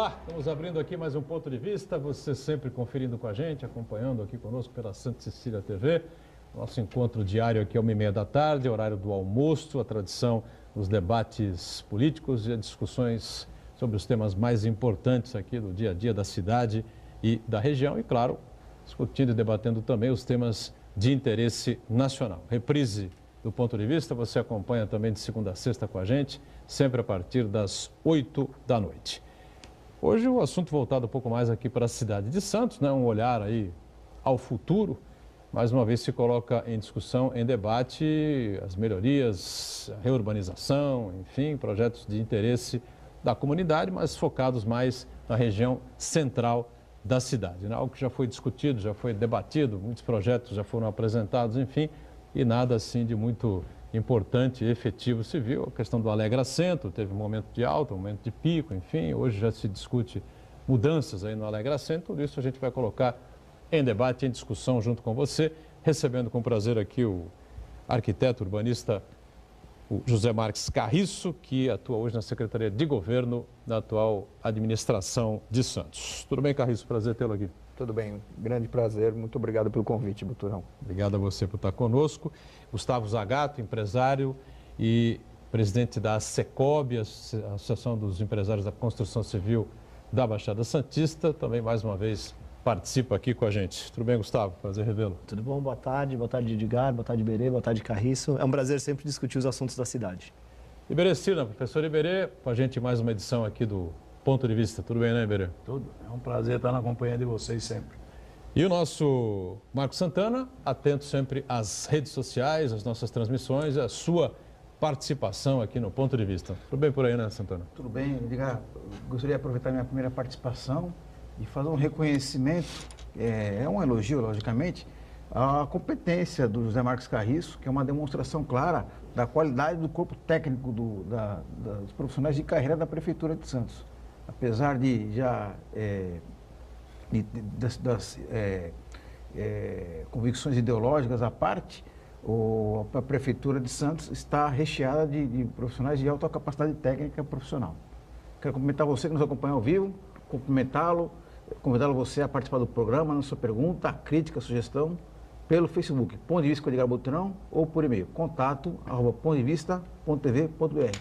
Olá, estamos abrindo aqui mais um ponto de vista, você sempre conferindo com a gente, acompanhando aqui conosco pela Santa Cecília TV. Nosso encontro diário aqui é 1h30 da tarde, horário do almoço, a tradição dos debates políticos e as discussões sobre os temas mais importantes aqui do dia a dia da cidade e da região e, claro, discutindo e debatendo também os temas de interesse nacional. Reprise do ponto de vista, você acompanha também de segunda a sexta com a gente, sempre a partir das 8 da noite. Hoje o assunto voltado um pouco mais aqui para a cidade de Santos, né? Um olhar aí ao futuro. Mais uma vez se coloca em discussão, em debate, as melhorias, a reurbanização, enfim, projetos de interesse da comunidade, mas focados mais na região central da cidade, né? Algo que já foi discutido, já foi debatido, muitos projetos já foram apresentados, enfim, e nada assim de muito importante e efetivo se viu. A questão do Alegra Centro, teve um momento de alta, um momento de pico, enfim, hoje já se discute mudanças aí no Alegra Centro, tudo isso a gente vai colocar em debate, em discussão junto com você, recebendo com prazer aqui o arquiteto urbanista o José Marques Carriço, que atua hoje na Secretaria de Governo da atual administração de Santos. Tudo bem, Carriço? Prazer tê-lo aqui. Tudo bem, grande prazer. Muito obrigado pelo convite, Buturão. Obrigado a você por estar conosco. Gustavo Zagato, empresário e presidente da Secob, a Associação dos Empresários da Construção Civil da Baixada Santista, também mais uma vez participa aqui com a gente. Tudo bem, Gustavo? Prazer revê-lo. Tudo bom? Boa tarde, Edgar, boa tarde, Iberê, boa tarde, Carriço. É um prazer sempre discutir os assuntos da cidade. Iberê Sirna, professor Iberê, com a gente mais uma edição aqui do Ponto de Vista. Tudo bem, né, Iberê? Tudo. É um prazer estar na companhia de vocês sempre. E o nosso Marco Santana, atento sempre às redes sociais, às nossas transmissões, à sua participação aqui no Ponto de Vista. Tudo bem por aí, né, Santana? Tudo bem, Edgar. Gostaria de aproveitar minha primeira participação e fazer um reconhecimento, é um elogio, logicamente, à competência do José Marques Carriço, que é uma demonstração clara da qualidade do corpo técnico dos profissionais de carreira da Prefeitura de Santos. Apesar de já das convicções ideológicas à parte, a Prefeitura de Santos está recheada de profissionais de alta capacidade técnica profissional. Quero cumprimentar você que nos acompanha ao vivo, convidá-lo você a participar do programa, na sua pergunta, crítica, sugestão, pelo Facebook, Ponto de Vista com Edgar Butrão, ou por e-mail, contato@pontodevista.tv.br.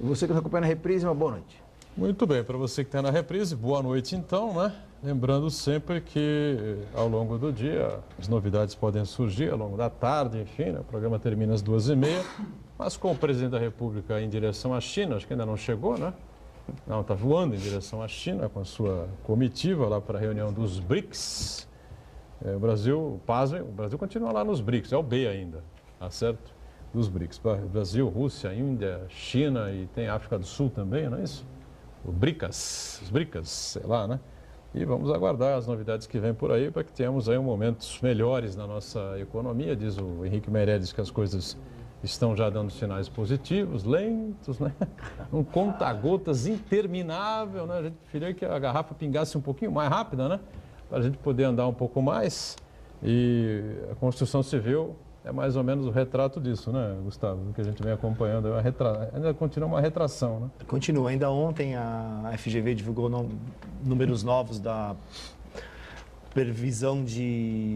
E você que nos acompanha na reprise, uma boa noite. Muito bem, para você que está na reprise, boa noite então, né? Lembrando sempre que ao longo do dia as novidades podem surgir, ao longo da tarde, enfim, né? O programa termina às 2h30, mas com o presidente da República em direção à China, acho que ainda não chegou, né? Não, está voando em direção à China com a sua comitiva lá para a reunião dos BRICS. O Brasil, pasmem, o Brasil continua lá nos BRICS, é o B ainda, tá certo? Dos BRICS. Brasil, Rússia, Índia, China e tem África do Sul também, não é isso? Os BRICS, sei lá, né? E vamos aguardar as novidades que vêm por aí para que tenhamos aí momentos melhores na nossa economia. Diz o Henrique Meirelles que as coisas estão já dando sinais positivos, lentos, né? Um conta-gotas interminável, né? A gente preferia que a garrafa pingasse um pouquinho mais rápida, né? Para a gente poder andar um pouco mais. E a construção civil é mais ou menos o retrato disso, né, Gustavo? O que a gente vem acompanhando, ainda continua uma retração, né? Continua. Ainda ontem a FGV divulgou números novos da previsão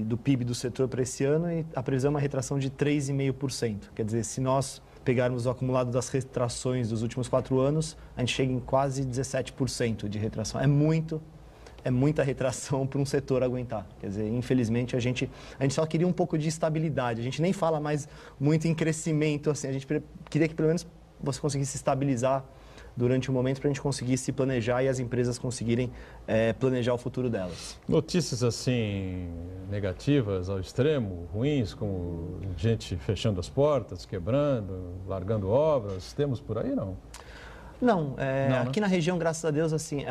do PIB do setor para esse ano e a previsão é uma retração de 3,5%. Quer dizer, se nós pegarmos o acumulado das retrações dos últimos 4 anos, a gente chega em quase 17% de retração. É muita retração para um setor aguentar. Quer dizer, infelizmente, a gente só queria um pouco de estabilidade. A gente nem fala mais muito em crescimento, assim. A gente queria que pelo menos você conseguisse estabilizar durante o momento para a gente conseguir se planejar e as empresas conseguirem planejar o futuro delas. Notícias assim negativas ao extremo, ruins, como gente fechando as portas, quebrando, largando obras, temos por aí, não? Não, né? Aqui na região, graças a Deus, assim,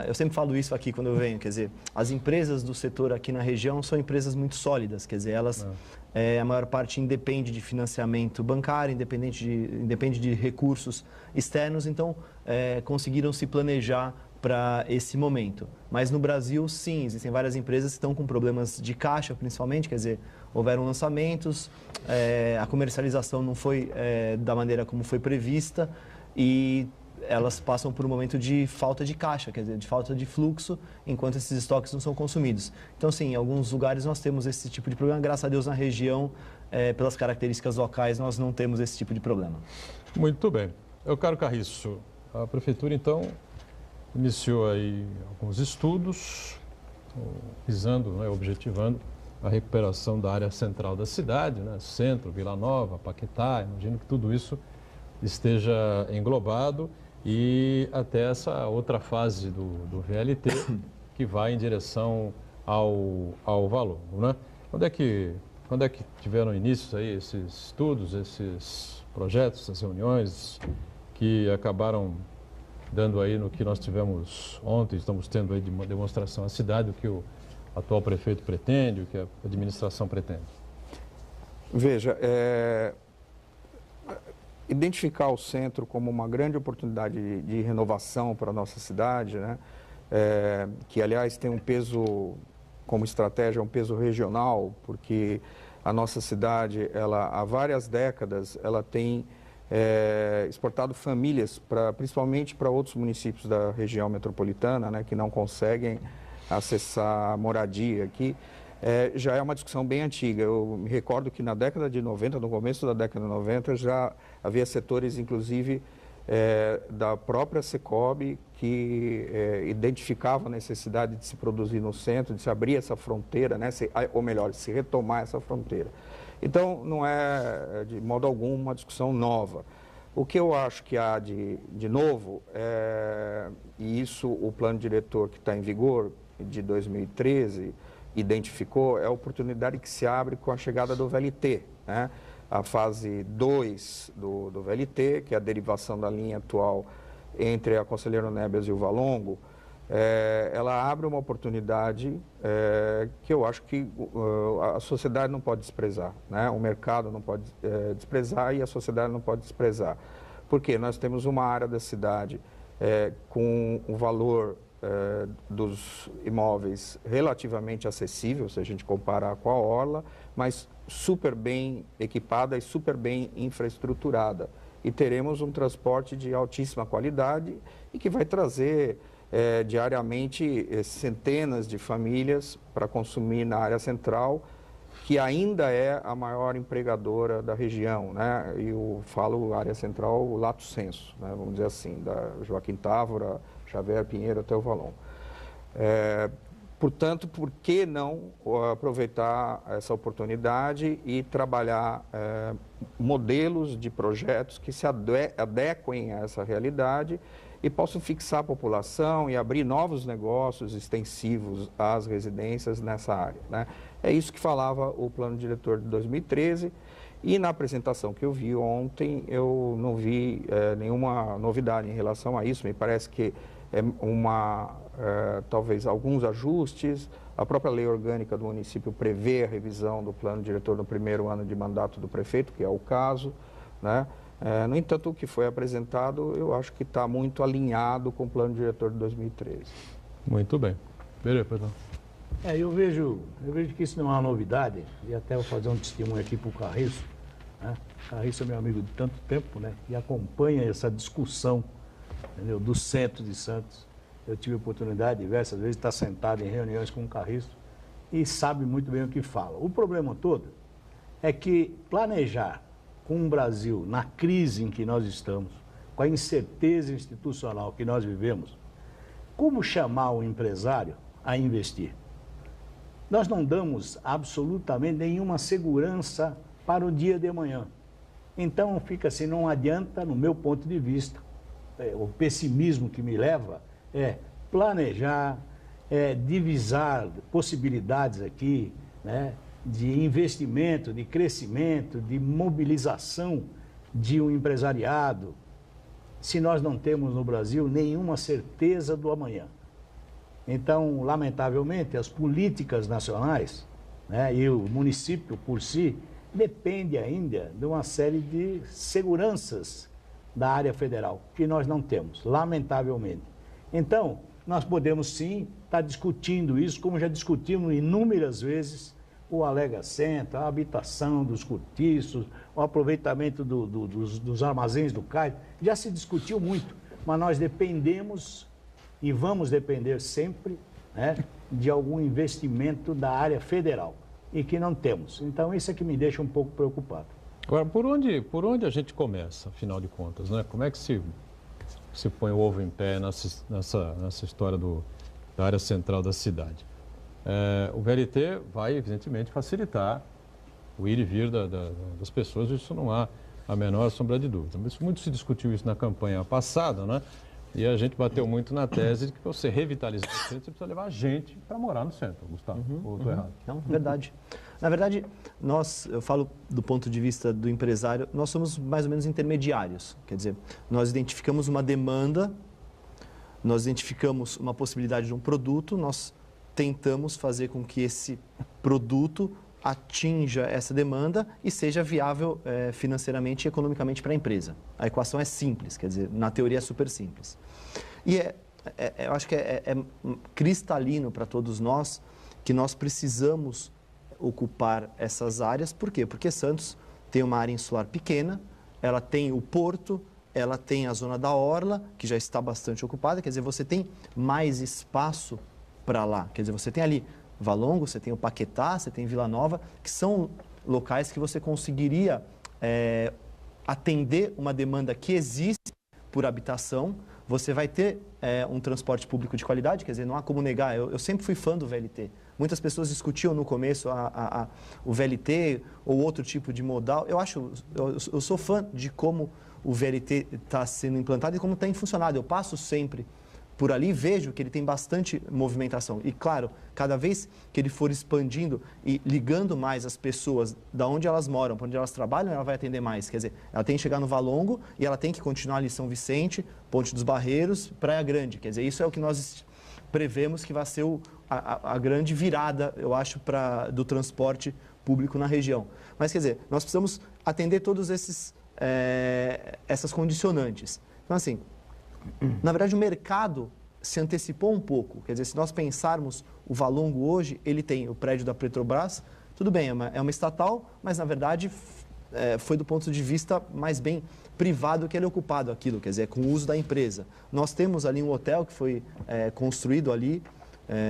eu sempre falo isso aqui quando eu venho, quer dizer, as empresas do setor aqui na região são empresas muito sólidas, quer dizer, elas, a maior parte independe de financiamento bancário, independe de recursos externos, então conseguiram se planejar para esse momento. Mas no Brasil, sim, existem várias empresas que estão com problemas de caixa, principalmente, quer dizer, houveram lançamentos, a comercialização não foi da maneira como foi prevista e elas passam por um momento de falta de caixa, quer dizer, de falta de fluxo, enquanto esses estoques não são consumidos. Então, sim, em alguns lugares nós temos esse tipo de problema. Graças a Deus, na região, pelas características locais, nós não temos esse tipo de problema. Muito bem. Eu, caro Carriço, a Prefeitura, então, iniciou aí alguns estudos, visando, né, objetivando a recuperação da área central da cidade, né, Centro, Vila Nova, Paquetá. Imagino que tudo isso esteja englobado e até essa outra fase do VLT que vai em direção ao valor, né? Quando é que tiveram início aí esses estudos, esses projetos, essas reuniões que acabaram dando aí no que nós tivemos ontem, estamos tendo aí de uma demonstração à cidade, o que o atual prefeito pretende, o que a administração pretende? Veja, identificar o centro como uma grande oportunidade de renovação para a nossa cidade, né? Que, aliás, tem um peso, como estratégia, um peso regional, porque a nossa cidade, há várias décadas, ela tem exportado famílias, principalmente para outros municípios da região metropolitana, né, que não conseguem acessar a moradia aqui. Já é uma discussão bem antiga. Eu me recordo que na década de 90, no começo da década de 90, já havia setores, inclusive, da própria Secob, que identificavam a necessidade de se produzir no centro, de se abrir essa fronteira, né? Ou melhor, de se retomar essa fronteira. Então, não é, de modo algum, uma discussão nova. O que eu acho que há de novo, e isso o plano diretor que está em vigor, de 2013, identificou, é a oportunidade que se abre com a chegada do VLT, né? A fase 2 do VLT, que é a derivação da linha atual entre a Conselheiro Nebias e o Valongo, ela abre uma oportunidade que eu acho que a sociedade não pode desprezar, né? O mercado não pode desprezar e a sociedade não pode desprezar. Porque nós temos uma área da cidade com um valor dos imóveis relativamente acessível, se a gente comparar com a Orla, mas super bem equipada e super bem infraestruturada. E teremos um transporte de altíssima qualidade e que vai trazer diariamente centenas de famílias para consumir na área central, que ainda é a maior empregadora da região, né? E eu falo área central lato sensu, né? Vamos dizer assim, da Joaquim Távora, Xavier Pinheiro até o Valon. Portanto, por que não aproveitar essa oportunidade e trabalhar modelos de projetos que se adequem a essa realidade e possam fixar a população e abrir novos negócios extensivos às residências nessa área, né? É isso que falava o plano diretor de 2013 e na apresentação que eu vi ontem eu não vi nenhuma novidade em relação a isso. Me parece que talvez alguns ajustes. A própria lei orgânica do município prevê a revisão do plano diretor no primeiro ano de mandato do prefeito, que é o caso, né? No entanto, o que foi apresentado, eu acho que está muito alinhado com o plano diretor de 2013. Muito bem. Beleza, perdão. Eu vejo que isso não é uma novidade, e até vou fazer um testemunho aqui para o Carriço, né? Carriço é meu amigo de tanto tempo, né? E acompanha essa discussão, entendeu? Do centro de Santos. Eu tive a oportunidade diversas vezes de estar sentado em reuniões com o Carriço e sabe muito bem o que fala. O problema todo é que planejar com o Brasil na crise em que nós estamos, com a incerteza institucional que nós vivemos, como chamar o empresário a investir? Nós não damos absolutamente nenhuma segurança para o dia de amanhã. Então fica assim, não adianta, no meu ponto de vista, o pessimismo que me leva é planejar, divisar possibilidades aqui, né, de investimento, de crescimento, de mobilização de um empresariado, se nós não temos no Brasil nenhuma certeza do amanhã. Então, lamentavelmente, as políticas nacionais, né, e o município por si, depende ainda de uma série de seguranças da área federal, que nós não temos, lamentavelmente. Então, nós podemos sim estar discutindo isso, como já discutimos inúmeras vezes, o Alega Centro, a habitação dos cortiços, o aproveitamento dos armazéns do cais, já se discutiu muito. mas nós dependemos e vamos depender sempre, né, de algum investimento da área federal, e que não temos. Então, isso é que me deixa um pouco preocupado. Agora, por onde a gente começa, afinal de contas, né? Como é que se põe o ovo em pé nessa história da área central da cidade? O VLT vai, evidentemente, facilitar o ir e vir das pessoas, isso não há a menor sombra de dúvida. Mas muito se discutiu isso na campanha passada, né? E a gente bateu muito na tese de que para você revitalizar o centro, você precisa levar gente para morar no centro, Gustavo. Ou estou errado? Não, verdade. Na verdade, eu falo do ponto de vista do empresário, nós somos mais ou menos intermediários. Quer dizer, nós identificamos uma demanda, nós identificamos uma possibilidade de um produto, nós tentamos fazer com que esse produto atinja essa demanda e seja viável financeiramente e economicamente para a empresa. A equação é simples, quer dizer, na teoria é super simples. E eu acho que é cristalino para todos nós que nós precisamos ocupar essas áreas. Por quê? Porque Santos tem uma área insular pequena, ela tem o porto, ela tem a zona da orla, que já está bastante ocupada, quer dizer, você tem mais espaço para lá. Quer dizer, você tem ali Valongo, você tem o Paquetá, você tem Vila Nova, que são locais que você conseguiria atender uma demanda que existe por habitação. Você vai ter um transporte público de qualidade, quer dizer, não há como negar. Eu sempre fui fã do VLT. Muitas pessoas discutiam no começo o VLT ou outro tipo de modal. Eu sou fã de como o VLT está sendo implantado e como tem funcionado. Eu passo sempre por ali, vejo que ele tem bastante movimentação. E, claro, cada vez que ele for expandindo e ligando mais as pessoas da onde elas moram, para onde elas trabalham, ela vai atender mais. Quer dizer, ela tem que chegar no Valongo e ela tem que continuar ali São Vicente, Ponte dos Barreiros, Praia Grande. Quer dizer, isso é o que nós prevemos que vai ser a grande virada, eu acho, do transporte público na região. Mas, quer dizer, nós precisamos atender todos essas condicionantes. Então, assim, na verdade, o mercado se antecipou um pouco. Quer dizer, se nós pensarmos o Valongo hoje, ele tem o prédio da Petrobras, tudo bem, é uma estatal, mas na verdade foi do ponto de vista mais bem privado que ele é ocupado aquilo, quer dizer, com o uso da empresa. Nós temos ali um hotel que foi construído ali,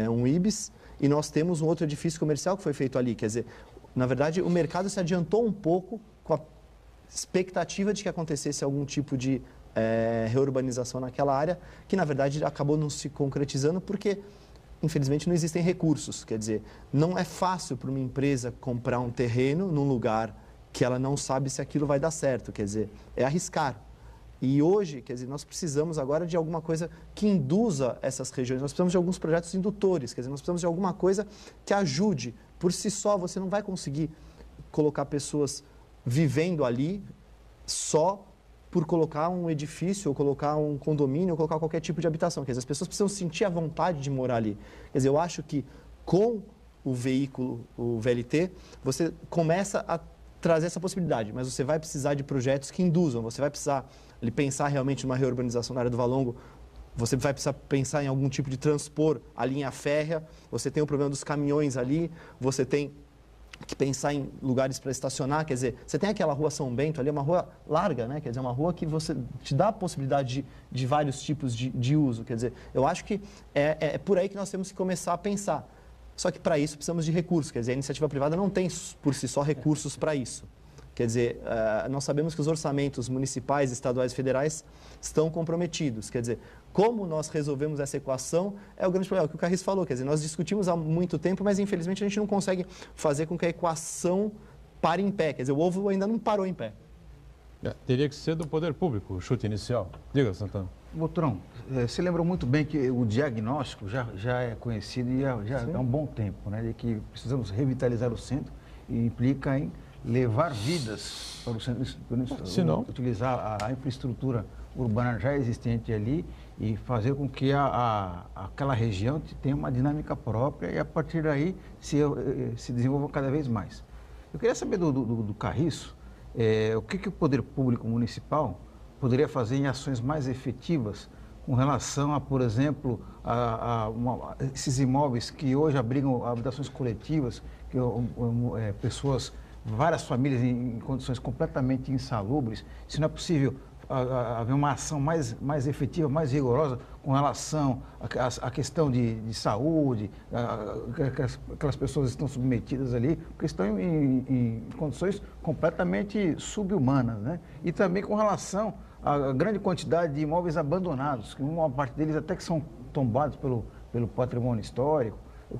um Ibis, e nós temos um outro edifício comercial que foi feito ali. Quer dizer, na verdade, o mercado se adiantou um pouco com a expectativa de que acontecesse algum tipo de reurbanização naquela área, que na verdade acabou não se concretizando porque, infelizmente, não existem recursos. Quer dizer, não é fácil para uma empresa comprar um terreno num lugar que ela não sabe se aquilo vai dar certo. Quer dizer, é arriscar. E hoje, quer dizer, nós precisamos agora de alguma coisa que induza essas regiões. Nós precisamos de alguns projetos indutores, quer dizer, nós precisamos de alguma coisa que ajude. Por si só, você não vai conseguir colocar pessoas vivendo ali só por colocar um edifício, ou colocar um condomínio, ou colocar qualquer tipo de habitação. Quer dizer, as pessoas precisam sentir a vontade de morar ali. Quer dizer, eu acho que com o veículo, o VLT, você começa a trazer essa possibilidade, mas você vai precisar de projetos que induzam, você vai precisar pensar realmente numa reurbanização na área do Valongo, você vai precisar pensar em algum tipo de transpor a linha férrea, você tem o problema dos caminhões ali, você tem que pensar em lugares para estacionar, quer dizer, você tem aquela rua São Bento ali, é uma rua larga, né? Quer dizer, uma rua que você te dá a possibilidade de vários tipos de uso, quer dizer, eu acho que é por aí que nós temos que começar a pensar. Só que para isso precisamos de recursos, quer dizer, a iniciativa privada não tem por si só recursos para isso. Quer dizer, nós sabemos que os orçamentos municipais, estaduais e federais estão comprometidos. Quer dizer, como nós resolvemos essa equação é o grande problema, é o que o Carriço falou. Quer dizer, nós discutimos há muito tempo, mas infelizmente a gente não consegue fazer com que a equação pare em pé. Quer dizer, o ovo ainda não parou em pé. Teria que ser do poder público, o chute inicial. Diga, Santana. Botrão, você lembra muito bem que o diagnóstico já é conhecido e já há um bom tempo, né? De que precisamos revitalizar o centro e implica em levar vidas para o centro, se não, utilizar a infraestrutura urbana já existente ali e fazer com que aquela região tenha uma dinâmica própria e a partir daí se desenvolva cada vez mais. Eu queria saber do Carriço, o que o poder público municipal poderia fazer em ações mais efetivas com relação a, por exemplo, esses imóveis que hoje abrigam habitações coletivas, que pessoas, várias famílias em condições completamente insalubres. Se não é possível haver uma ação mais efetiva, mais rigorosa com relação à questão de saúde, aquelas pessoas estão submetidas ali, porque estão em condições completamente sub-humanas, né? E também com relação à grande quantidade de imóveis abandonados, que uma parte deles até que são tombados pelo patrimônio histórico.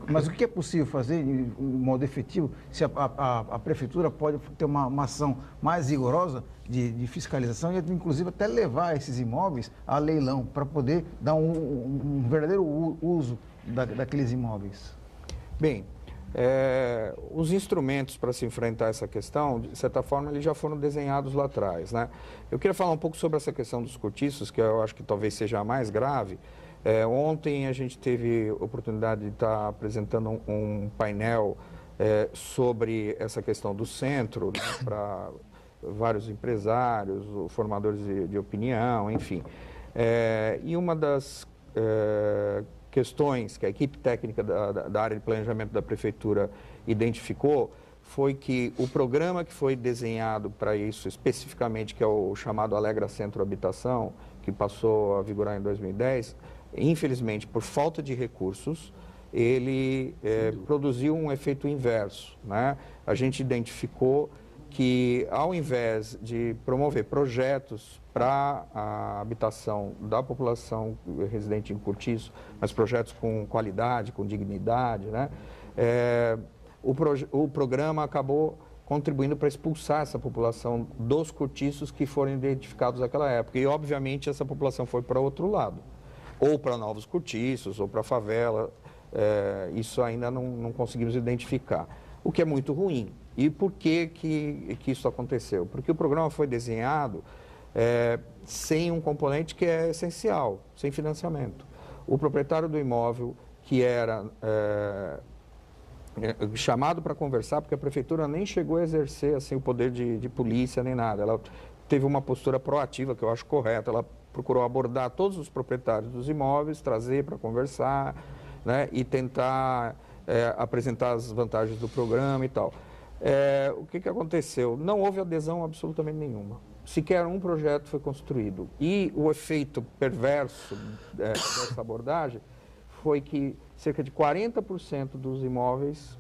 Mas o que é possível fazer de modo efetivo se a prefeitura pode ter uma ação mais rigorosa de fiscalização e, inclusive, até levar esses imóveis a leilão para poder dar um verdadeiro uso daqueles imóveis? Bem, os instrumentos para se enfrentar essa questão, de certa forma, eles já foram desenhados lá atrás, né? Eu queria falar um pouco sobre essa questão dos cortiços, que eu acho que talvez seja a mais grave. Ontem a gente teve oportunidade de estar apresentando um painel sobre essa questão do centro, né, para vários empresários, formadores de opinião, enfim. E uma das questões que a equipe técnica da área de planejamento da prefeitura identificou foi que o programa que foi desenhado para isso especificamente, que é o chamado Alegra Centro Habitação, que passou a vigorar em 2010, infelizmente, por falta de recursos, ele produziu um efeito inverso, né? A gente identificou que, ao invés de promover projetos para a habitação da população residente em cortiço, mas projetos com qualidade, com dignidade, né? O programa acabou contribuindo para expulsar essa população dos cortiços que foram identificados naquela época. E, obviamente, essa população foi para outro lado, ou para novos cortiços, ou para a favela. Isso ainda não conseguimos identificar, o que é muito ruim. E por que isso aconteceu? Porque o programa foi desenhado sem um componente que é essencial, sem financiamento. O proprietário do imóvel, que era chamado para conversar, porque a prefeitura nem chegou a exercer assim, o poder de polícia nem nada, ela teve uma postura proativa, que eu acho correta, ela procurou abordar todos os proprietários dos imóveis, trazer para conversar, né, e tentar apresentar as vantagens do programa e tal. O que aconteceu? Não houve adesão absolutamente nenhuma. Sequer um projeto foi construído. E o efeito perverso dessa abordagem foi que cerca de 40% dos imóveis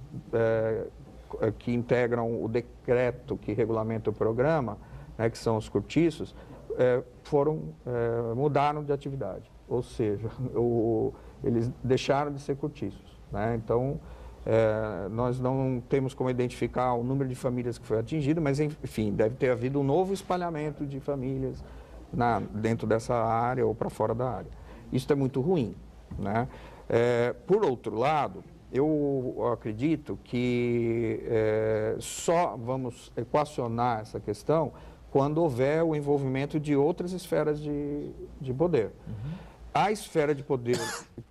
que integram o decreto que regulamenta o programa, né, que são os cortiços, mudaram de atividade. Ou seja, eles deixaram de ser cortiços, né? Então, nós não temos como identificar o número de famílias que foi atingido, mas, enfim, deve ter havido um novo espalhamento de famílias dentro dessa área ou para fora da área. Isso é muito ruim, né? Por outro lado, eu acredito que só vamos equacionar essa questão quando houver o envolvimento de outras esferas de poder. Uhum. A esfera de poder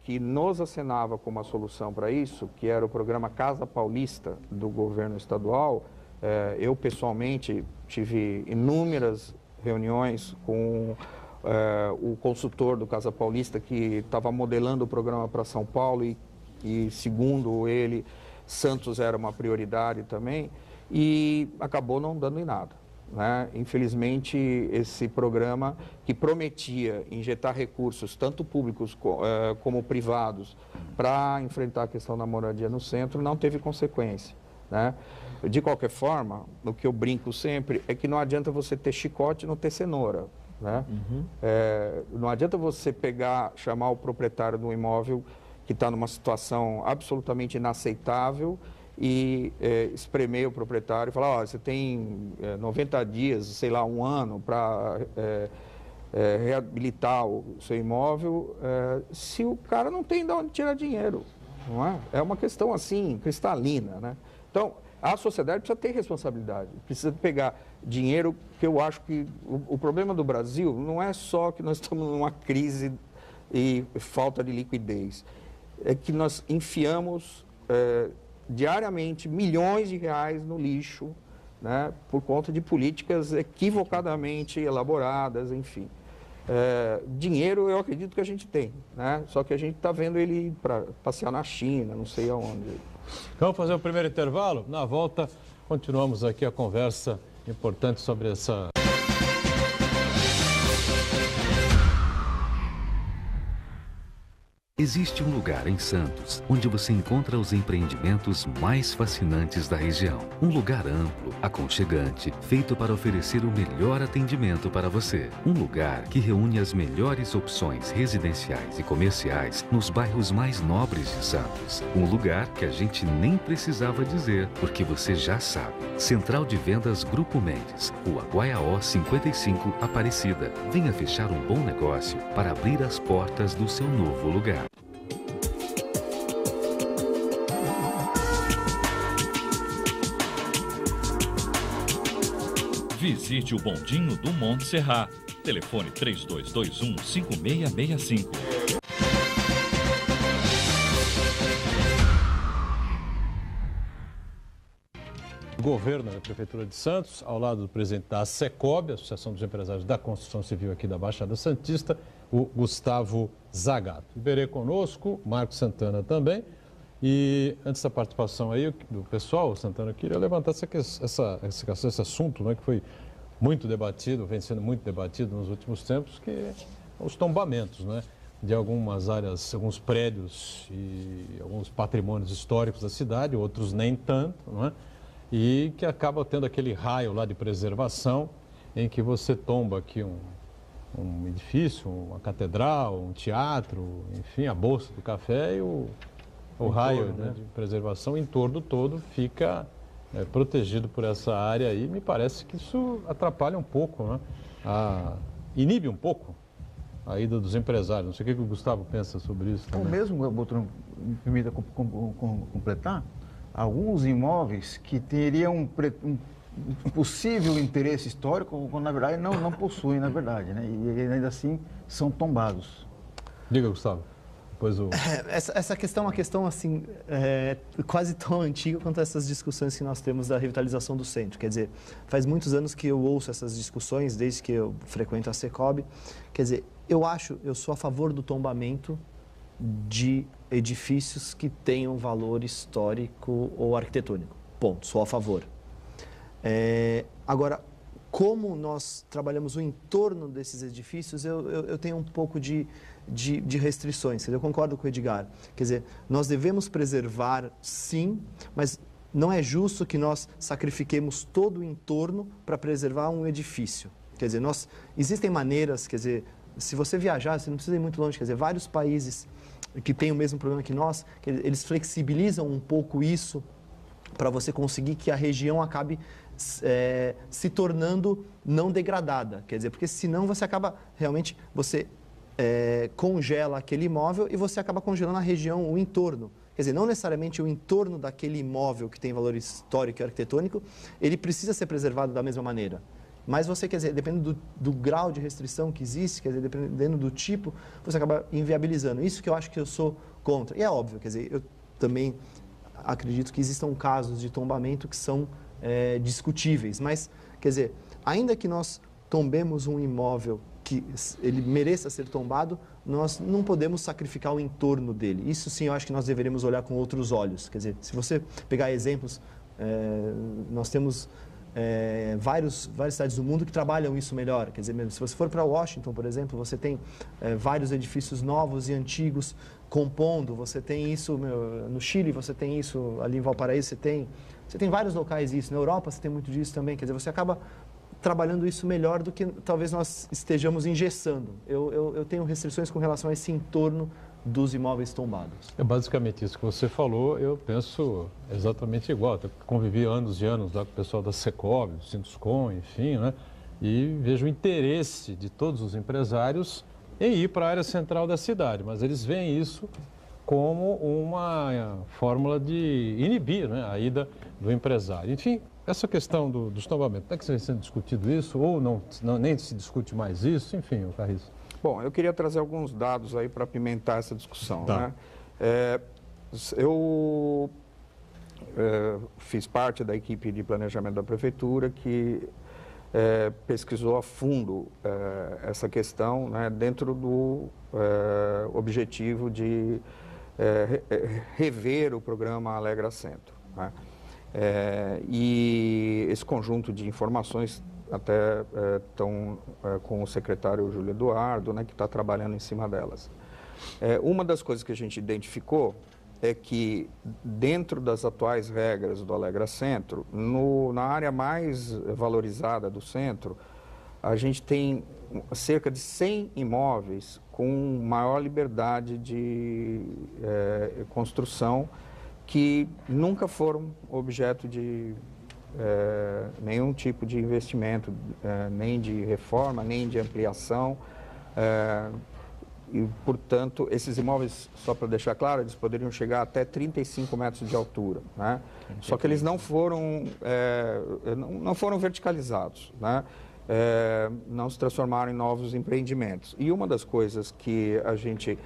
que nos acenava como a solução para isso, que era o programa Casa Paulista do governo estadual, eu pessoalmente tive inúmeras reuniões com o consultor do Casa Paulista, que estava modelando o programa para São Paulo e, segundo ele, Santos era uma prioridade também, e acabou não dando em nada, né? Infelizmente, esse programa que prometia injetar recursos, tanto públicos como privados, para enfrentar a questão da moradia no centro, não teve consequência, né? De qualquer forma, o que eu brinco sempre é que não adianta você ter chicote e não ter cenoura, né? Uhum. Não adianta você chamar o proprietário de um imóvel que está numa situação absolutamente inaceitável e espremer o proprietário e falar, você tem 90 dias, sei lá, um ano para reabilitar o seu imóvel, se o cara não tem de onde tirar dinheiro, não é? É uma questão assim, cristalina, né? Então, a sociedade precisa ter responsabilidade, precisa pegar dinheiro, que eu acho que o problema do Brasil não é só que nós estamos numa crise e falta de liquidez, é que nós enfiamos diariamente milhões de reais no lixo, né, por conta de políticas equivocadamente elaboradas, enfim. Dinheiro eu acredito que a gente tem, né, só que a gente está vendo ele para passear na China, não sei aonde. Vamos fazer o primeiro intervalo? Na volta, continuamos aqui a conversa importante sobre essa... Existe um lugar em Santos onde você encontra os empreendimentos mais fascinantes da região. Um lugar amplo, aconchegante, feito para oferecer o melhor atendimento para você. Um lugar que reúne as melhores opções residenciais e comerciais nos bairros mais nobres de Santos. Um lugar que a gente nem precisava dizer, porque você já sabe. Central de Vendas Grupo Mendes, Rua Guaiaó 55, Aparecida. Venha fechar um bom negócio para abrir as portas do seu novo lugar. Visite o Bondinho do Monte Serrat. Telefone 3221-5665. Governo da Prefeitura de Santos, ao lado do presidente da Secob, Associação dos Empresários da Construção Civil aqui da Baixada Santista, o Gustavo Zagato. Iberê conosco, Marcos Santana também. E antes da participação aí do pessoal, Santana, eu queria levantar esse assunto, né, que foi muito debatido, vem sendo muito debatido nos últimos tempos, que é os tombamentos, né, de algumas áreas, alguns prédios e alguns patrimônios históricos da cidade, outros nem tanto, não é? E que acaba tendo aquele raio lá de preservação em que você tomba aqui um edifício, uma catedral, um teatro, enfim, a Bolsa do Café e o raio, né, de preservação, o entorno todo fica protegido por essa área aí. Me parece que isso atrapalha um pouco, né? Inibe um pouco a ida dos empresários. Não sei o que o Gustavo pensa sobre isso também. O mesmo, Botrão, me permita completar, alguns imóveis que teriam um possível interesse histórico, quando na verdade não possuem, na verdade, né? E ainda assim são tombados. Diga, Gustavo. Essa questão é uma questão assim, quase tão antiga quanto essas discussões que nós temos da revitalização do centro. Quer dizer, faz muitos anos que eu ouço essas discussões, desde que eu frequento a Secob. Quer dizer, eu sou a favor do tombamento de edifícios que tenham valor histórico ou arquitetônico. Ponto, sou a favor. Agora, como nós trabalhamos o entorno desses edifícios, eu tenho um pouco de restrições. Eu concordo com o Edgar. Quer dizer, nós devemos preservar, sim, mas não é justo que nós sacrifiquemos todo o entorno para preservar um edifício. Quer dizer, existem maneiras, quer dizer, se você viajar, você não precisa ir muito longe, quer dizer, vários países que têm o mesmo problema que nós, eles flexibilizam um pouco isso para você conseguir que a região acabe se tornando não degradada. Quer dizer, porque senão você acaba realmente, você congela aquele imóvel e você acaba congelando a região, o entorno. Quer dizer, não necessariamente o entorno daquele imóvel que tem valor histórico e arquitetônico, ele precisa ser preservado da mesma maneira. Mas você, quer dizer, dependendo do grau de restrição que existe, quer dizer, dependendo do tipo, você acaba inviabilizando. Isso que eu acho que eu sou contra. E é óbvio, quer dizer, eu também acredito que existam casos de tombamento que são discutíveis. Mas, quer dizer, ainda que nós tombemos um imóvel que ele mereça ser tombado, nós não podemos sacrificar o entorno dele. Isso sim, eu acho que nós deveríamos olhar com outros olhos. Quer dizer, se você pegar exemplos, nós temos várias cidades do mundo que trabalham isso melhor. Quer dizer, se você for para Washington, por exemplo, você tem vários edifícios novos e antigos compondo. Você tem isso no Chile, você tem isso ali em Valparaíso, você tem vários locais isso. Na Europa você tem muito disso também. Quer dizer, você acaba trabalhando isso melhor do que talvez nós estejamos engessando. Eu tenho restrições com relação a esse entorno dos imóveis tombados. É basicamente isso que você falou, eu penso exatamente igual. Eu convivi anos e anos lá com o pessoal da Secob, do Sinduscom, enfim, né? E vejo o interesse de todos os empresários em ir para a área central da cidade, mas eles veem isso como uma fórmula de inibir, né, a ida do empresário. Enfim, essa questão dos tombamentos, como é que está sendo discutido isso ou nem se discute mais isso? Enfim, o Carriço. Bom, eu queria trazer alguns dados aí para apimentar essa discussão. Tá. Né? Eu fiz parte da equipe de planejamento da Prefeitura que pesquisou a fundo essa questão, né, dentro do objetivo de rever o programa Alegra Centro. Né? E esse conjunto de informações até estão com o secretário Júlio Eduardo, né, que está trabalhando em cima delas. Uma das coisas que a gente identificou é que, dentro das atuais regras do Alegra Centro, na área mais valorizada do centro, a gente tem cerca de 100 imóveis com maior liberdade de construção, que nunca foram objeto de nenhum tipo de investimento, nem de reforma, nem de ampliação. E, portanto, esses imóveis, só para deixar claro, eles poderiam chegar até 35 metros de altura, né? Só que eles não foram verticalizados, né? Não se transformaram em novos empreendimentos. E uma das coisas que a gente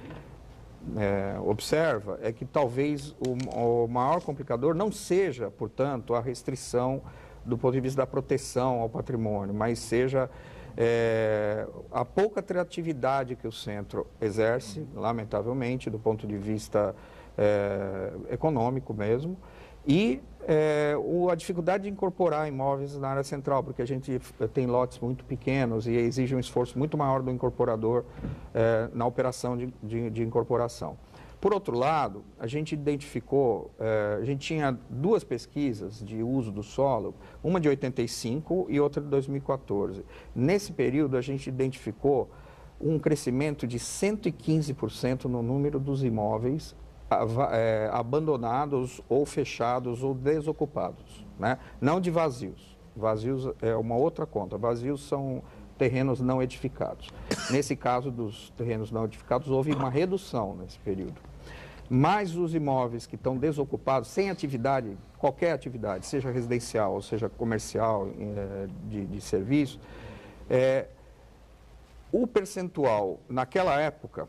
observa é que talvez o maior complicador não seja, portanto, a restrição do ponto de vista da proteção ao patrimônio, mas seja a pouca atratividade que o centro exerce, lamentavelmente, do ponto de vista econômico mesmo, e a dificuldade de incorporar imóveis na área central, porque a gente tem lotes muito pequenos e exige um esforço muito maior do incorporador na operação de incorporação. Por outro lado, a gente identificou, a gente tinha duas pesquisas de uso do solo, uma de 85 e outra de 2014. Nesse período, a gente identificou um crescimento de 115% no número dos imóveis abandonados ou fechados ou desocupados, né? Não de vazios. Vazios é uma outra conta. Vazios são terrenos não edificados. Nesse caso dos terrenos não edificados, houve uma redução nesse período. Mas os imóveis que estão desocupados, sem atividade, qualquer atividade, seja residencial ou seja comercial, de serviço, o percentual, naquela época,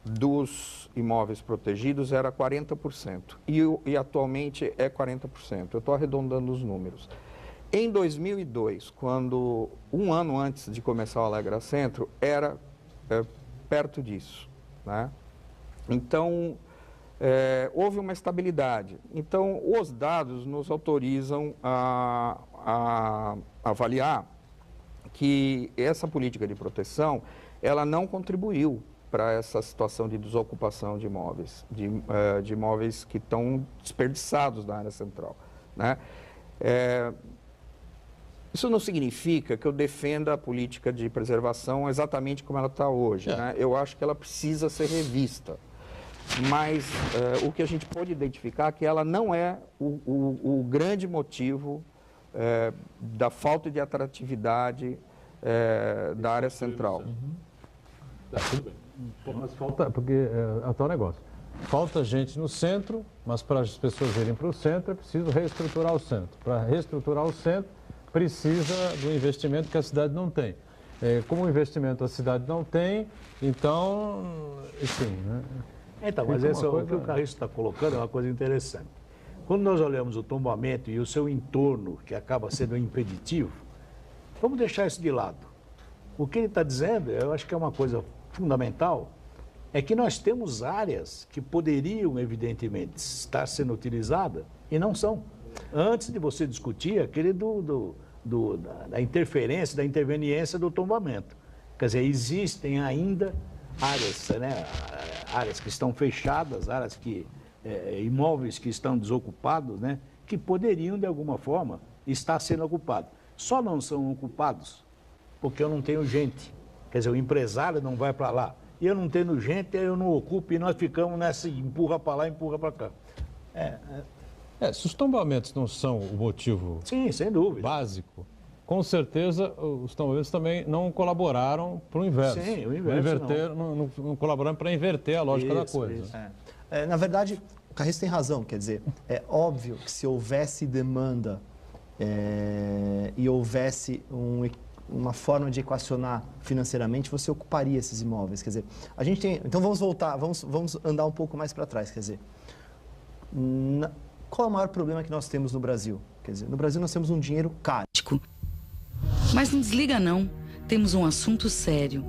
dos imóveis protegidos era 40%. E atualmente é 40%. Eu estou arredondando os números. Em 2002, quando, um ano antes de começar o Alegra Centro, era perto disso, né? Então, houve uma estabilidade. Então, os dados nos autorizam a avaliar que essa política de proteção, ela não contribuiu para essa situação de desocupação de imóveis, de imóveis que estão desperdiçados na área central, né? Isso não significa que eu defenda a política de preservação exatamente como ela está hoje, né? Eu acho que ela precisa ser revista. Mas o que a gente pode identificar é que ela não é o grande motivo da falta de atratividade da área central. Tudo bem. Mas falta, porque é tal negócio. Falta gente no centro, mas para as pessoas irem para o centro é preciso reestruturar o centro. Para reestruturar o centro, precisa do investimento que a cidade não tem. Como o investimento a cidade não tem, então, enfim, né? Então, mas o que o Carriço está colocando é uma coisa interessante. Quando nós olhamos o tombamento e o seu entorno, que acaba sendo impeditivo, vamos deixar isso de lado. O que ele está dizendo, eu acho que é uma coisa fundamental, é que nós temos áreas que poderiam, evidentemente, estar sendo utilizadas e não são. Antes de você discutir aquele da interferência, da interveniência do tombamento. Quer dizer, existem ainda áreas, né, áreas que estão fechadas, áreas que, imóveis que estão desocupados, né, que poderiam, de alguma forma, estar sendo ocupados. Só não são ocupados porque eu não tenho gente. Quer dizer, o empresário não vai para lá. E eu não tendo gente, eu não ocupo e nós ficamos nessa empurra para lá, empurra para cá. Se os tombamentos não são o motivo Sim, sem dúvida. básico, com certeza os tombamentos também não colaboraram para o inverso. Sim, o inverso não colaboraram para inverter a lógica da coisa. Isso. Na verdade, o Carriço tem razão, quer dizer, é óbvio que se houvesse demanda e houvesse uma forma de equacionar financeiramente, você ocuparia esses imóveis. Quer dizer, a gente tem... Então vamos voltar, vamos andar um pouco mais para trás. Quer dizer, qual é o maior problema que nós temos no Brasil? Quer dizer, no Brasil nós temos um dinheiro caro. Mas não desliga não, temos um assunto sério.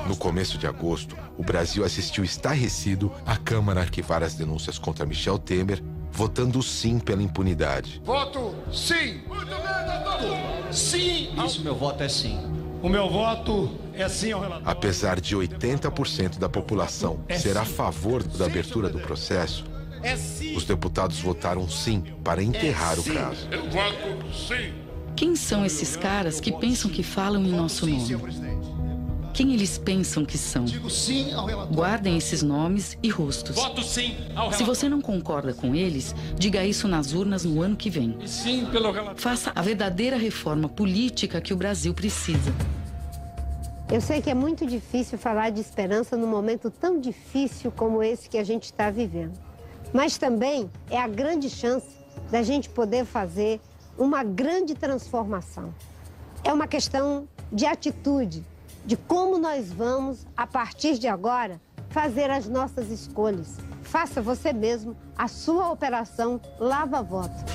No começo de agosto, o Brasil assistiu estarrecido à Câmara arquivar as denúncias contra Michel Temer, votando sim pela impunidade. Voto sim! Muito bem, doutor! Sim! Isso, meu voto é sim. O meu voto É sim ao relatório. Apesar de 80% da população ser a favor da abertura do processo, os deputados votaram sim para enterrar o caso. Eu voto sim. Quem são esses caras que pensam que falam em nosso nome? Quem eles pensam que são? Digo sim ao relatório. Guardem esses nomes e rostos. Voto sim ao relatório. Se você não concorda com eles, diga isso nas urnas no ano que vem. E sim pelo relatório. Faça a verdadeira reforma política que o Brasil precisa. Eu sei que é muito difícil falar de esperança num momento tão difícil como esse que a gente está vivendo. Mas também é a grande chance da gente poder fazer uma grande transformação. É uma questão de atitude, de como nós vamos, a partir de agora, fazer as nossas escolhas. Faça você mesmo a sua operação Lava Voto.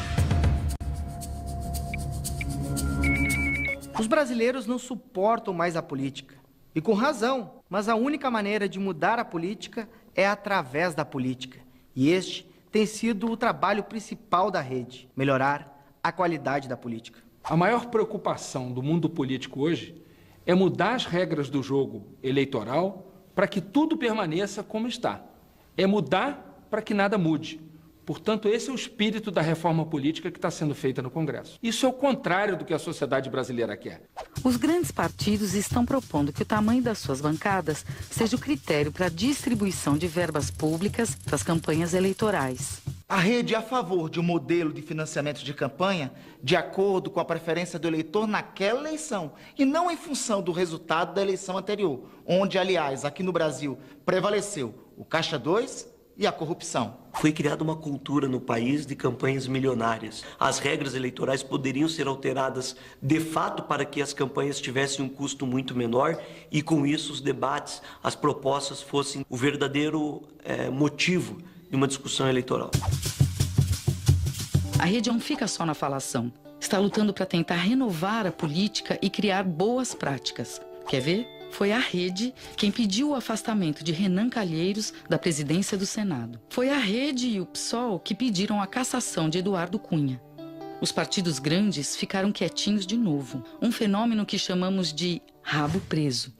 Os brasileiros não suportam mais a política. E com razão, mas a única maneira de mudar a política é através da política. E este tem sido o trabalho principal da rede, melhorar a qualidade da política. A maior preocupação do mundo político hoje é mudar as regras do jogo eleitoral para que tudo permaneça como está. É mudar para que nada mude. Portanto, esse é o espírito da reforma política que está sendo feita no Congresso. Isso é o contrário do que a sociedade brasileira quer. Os grandes partidos estão propondo que o tamanho das suas bancadas seja o critério para a distribuição de verbas públicas das campanhas eleitorais. A rede é a favor de um modelo de financiamento de campanha de acordo com a preferência do eleitor naquela eleição e não em função do resultado da eleição anterior, onde, aliás, aqui no Brasil, prevaleceu o Caixa 2 e a corrupção. Foi criada uma cultura no país de campanhas milionárias. As regras eleitorais poderiam ser alteradas de fato para que as campanhas tivessem um custo muito menor e, com isso, os debates, as propostas fossem o verdadeiro motivo de uma discussão eleitoral. A rede não fica só na falação. Está lutando para tentar renovar a política e criar boas práticas. Quer ver? Foi a rede quem pediu o afastamento de Renan Calheiros da presidência do Senado. Foi a rede e o PSOL que pediram a cassação de Eduardo Cunha. Os partidos grandes ficaram quietinhos de novo. Um fenômeno que chamamos de rabo preso.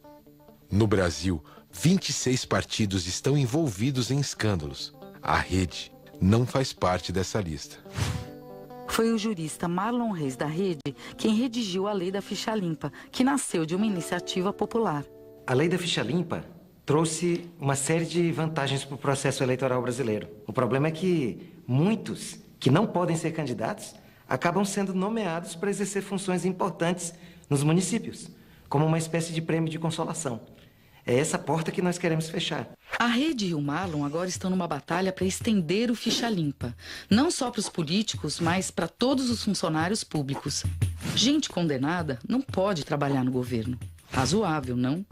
No Brasil, 26 partidos estão envolvidos em escândalos. A rede não faz parte dessa lista. Foi o jurista Marlon Reis da Rede quem redigiu a Lei da Ficha Limpa, que nasceu de uma iniciativa popular. A Lei da Ficha Limpa trouxe uma série de vantagens para o processo eleitoral brasileiro. O problema é que muitos que não podem ser candidatos acabam sendo nomeados para exercer funções importantes nos municípios, como uma espécie de prêmio de consolação. É essa porta que nós queremos fechar. A Rede e o Marlon agora estão numa batalha para estender o Ficha Limpa. Não só para os políticos, mas para todos os funcionários públicos. Gente condenada não pode trabalhar no governo. Razoável, não?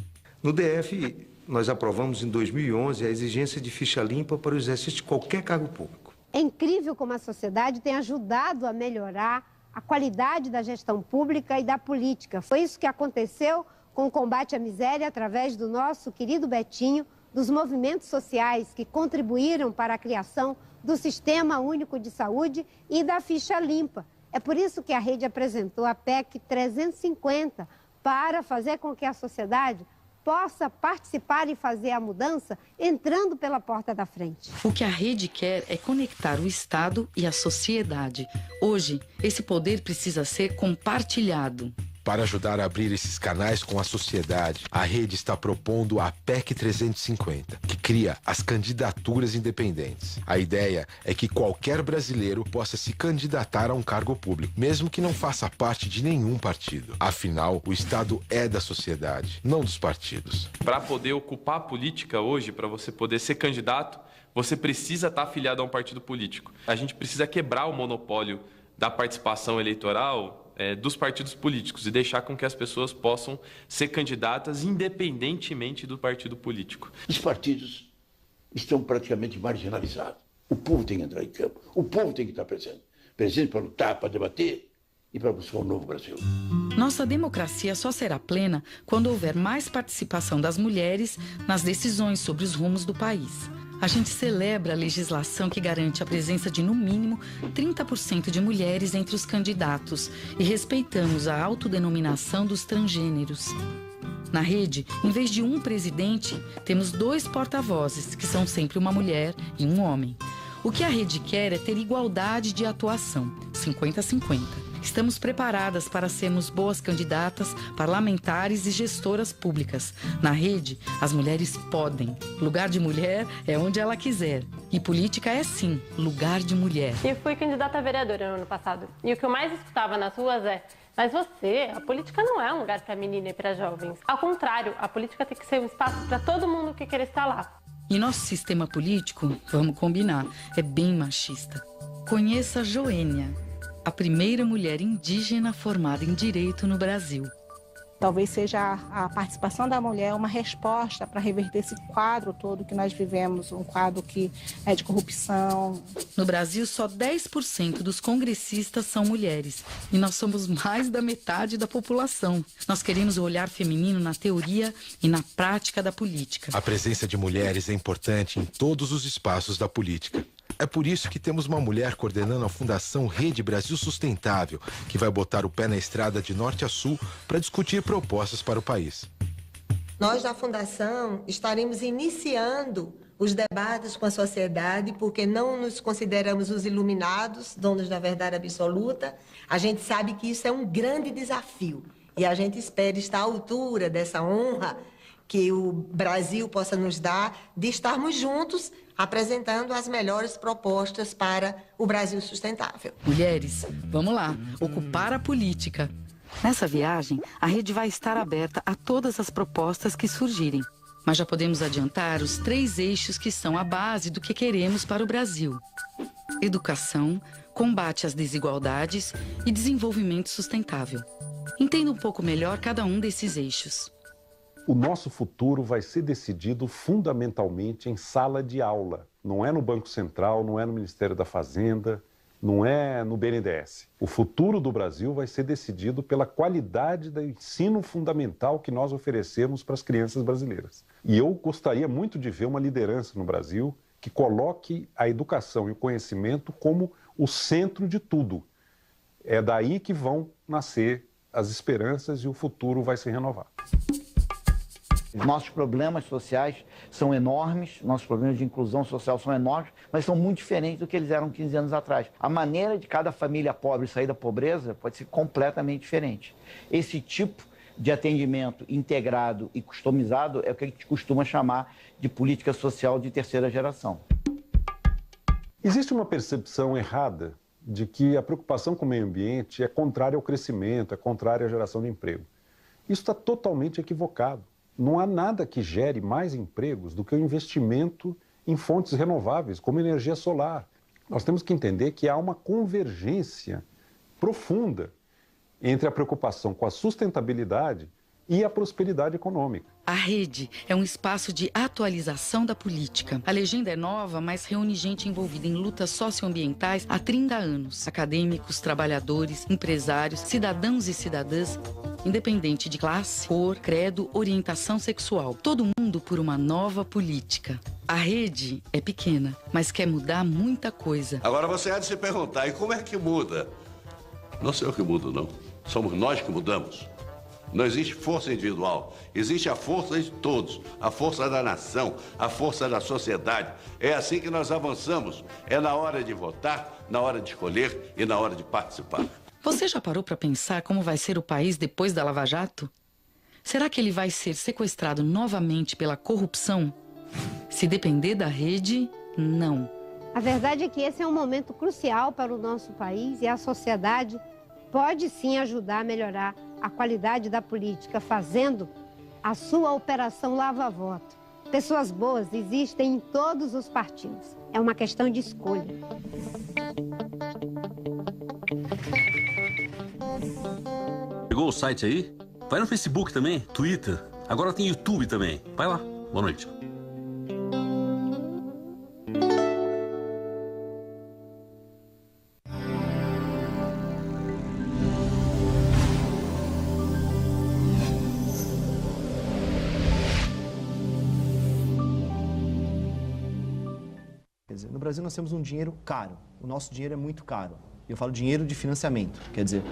No DF, nós aprovamos em 2011 a exigência de ficha limpa para o exercício de qualquer cargo público. É incrível como a sociedade tem ajudado a melhorar a qualidade da gestão pública e da política. Foi isso que aconteceu com o combate à miséria através do nosso querido Betinho, dos movimentos sociais que contribuíram para a criação do Sistema Único de Saúde e da Ficha Limpa. É por isso que a rede apresentou a PEC 350, para fazer com que a sociedade possa participar e fazer a mudança entrando pela porta da frente. O que a rede quer é conectar o Estado e a sociedade. Hoje, esse poder precisa ser compartilhado. Para ajudar a abrir esses canais com a sociedade, a rede está propondo a PEC 350, que cria as candidaturas independentes. A ideia é que qualquer brasileiro possa se candidatar a um cargo público, mesmo que não faça parte de nenhum partido. Afinal, o Estado é da sociedade, não dos partidos. Para poder ocupar a política hoje, para você poder ser candidato, você precisa estar afiliado a um partido político. A gente precisa quebrar o monopólio da participação eleitoral dos partidos políticos e deixar com que as pessoas possam ser candidatas independentemente do partido político. Os partidos estão praticamente marginalizados. O povo tem que entrar em campo, o povo tem que estar presente. Presente para lutar, para debater e para buscar um novo Brasil. Nossa democracia só será plena quando houver mais participação das mulheres nas decisões sobre os rumos do país. A gente celebra a legislação que garante a presença de, no mínimo, 30% de mulheres entre os candidatos e respeitamos a autodenominação dos transgêneros. Na rede, em vez de um presidente, temos 2 porta-vozes, que são sempre uma mulher e um homem. O que a rede quer é ter igualdade de atuação, 50-50. Estamos preparadas para sermos boas candidatas, parlamentares e gestoras públicas. Na rede, as mulheres podem. Lugar de mulher é onde ela quiser. E política é, sim, lugar de mulher. Eu fui candidata a vereadora no ano passado. E o que eu mais escutava nas ruas é: mas a política não é um lugar para menina e para jovens. Ao contrário, a política tem que ser um espaço para todo mundo que quer estar lá. E nosso sistema político, vamos combinar, é bem machista. Conheça Joênia, a primeira mulher indígena formada em Direito no Brasil. Talvez seja a participação da mulher uma resposta para reverter esse quadro todo que nós vivemos, um quadro que é de corrupção. No Brasil, só 10% dos congressistas são mulheres. E nós somos mais da metade da população. Nós queremos o olhar feminino na teoria e na prática da política. A presença de mulheres é importante em todos os espaços da política. É por isso que temos uma mulher coordenando a Fundação Rede Brasil Sustentável, que vai botar o pé na estrada de norte a sul para discutir propostas para o país. Nós da Fundação estaremos iniciando os debates com a sociedade, porque não nos consideramos os iluminados, donos da verdade absoluta. A gente sabe que isso é um grande desafio e a gente espera estar à altura dessa honra que o Brasil possa nos dar de estarmos juntos apresentando as melhores propostas para o Brasil sustentável. Mulheres, vamos lá, ocupar a política. Nessa viagem, a rede vai estar aberta a todas as propostas que surgirem. Mas já podemos adiantar os 3 eixos que são a base do que queremos para o Brasil: educação, combate às desigualdades e desenvolvimento sustentável. Entenda um pouco melhor cada um desses eixos. O nosso futuro vai ser decidido fundamentalmente em sala de aula. Não é no Banco Central, não é no Ministério da Fazenda, não é no BNDES. O futuro do Brasil vai ser decidido pela qualidade do ensino fundamental que nós oferecemos para as crianças brasileiras. E eu gostaria muito de ver uma liderança no Brasil que coloque a educação e o conhecimento como o centro de tudo. É daí que vão nascer as esperanças e o futuro vai se renovar. Nossos problemas sociais são enormes, nossos problemas de inclusão social são enormes, mas são muito diferentes do que eles eram 15 anos atrás. A maneira de cada família pobre sair da pobreza pode ser completamente diferente. Esse tipo de atendimento integrado e customizado é o que a gente costuma chamar de política social de terceira geração. Existe uma percepção errada de que a preocupação com o meio ambiente é contrária ao crescimento, é contrária à geração de emprego. Isso está totalmente equivocado. Não há nada que gere mais empregos do que o investimento em fontes renováveis, como energia solar. Nós temos que entender que há uma convergência profunda entre a preocupação com a sustentabilidade e a prosperidade econômica. A rede é um espaço de atualização da política. A legenda é nova, mas reúne gente envolvida em lutas socioambientais há 30 anos. Acadêmicos, trabalhadores, empresários, cidadãos e cidadãs, independente de classe, cor, credo, orientação sexual. Todo mundo por uma nova política. A rede é pequena, mas quer mudar muita coisa. Agora você há de se perguntar, e como é que muda? Não sou eu que mudo, não. Somos nós que mudamos. Não existe força individual, existe a força de todos, a força da nação, a força da sociedade. É assim que nós avançamos. É na hora de votar, na hora de escolher e na hora de participar. Você já parou para pensar como vai ser o país depois da Lava Jato? Será que ele vai ser sequestrado novamente pela corrupção? Se depender da rede, não. A verdade é que esse é um momento crucial para o nosso país e a sociedade pode sim ajudar a melhorar a qualidade da política, fazendo a sua operação lava-voto. Pessoas boas existem em todos os partidos. É uma questão de escolha. Pegou o site aí? Vai no Facebook também, Twitter. Agora tem YouTube também. Vai lá. Boa noite. No Brasil nós temos um dinheiro caro, o nosso dinheiro é muito caro. Eu falo dinheiro de financiamento, quer dizer,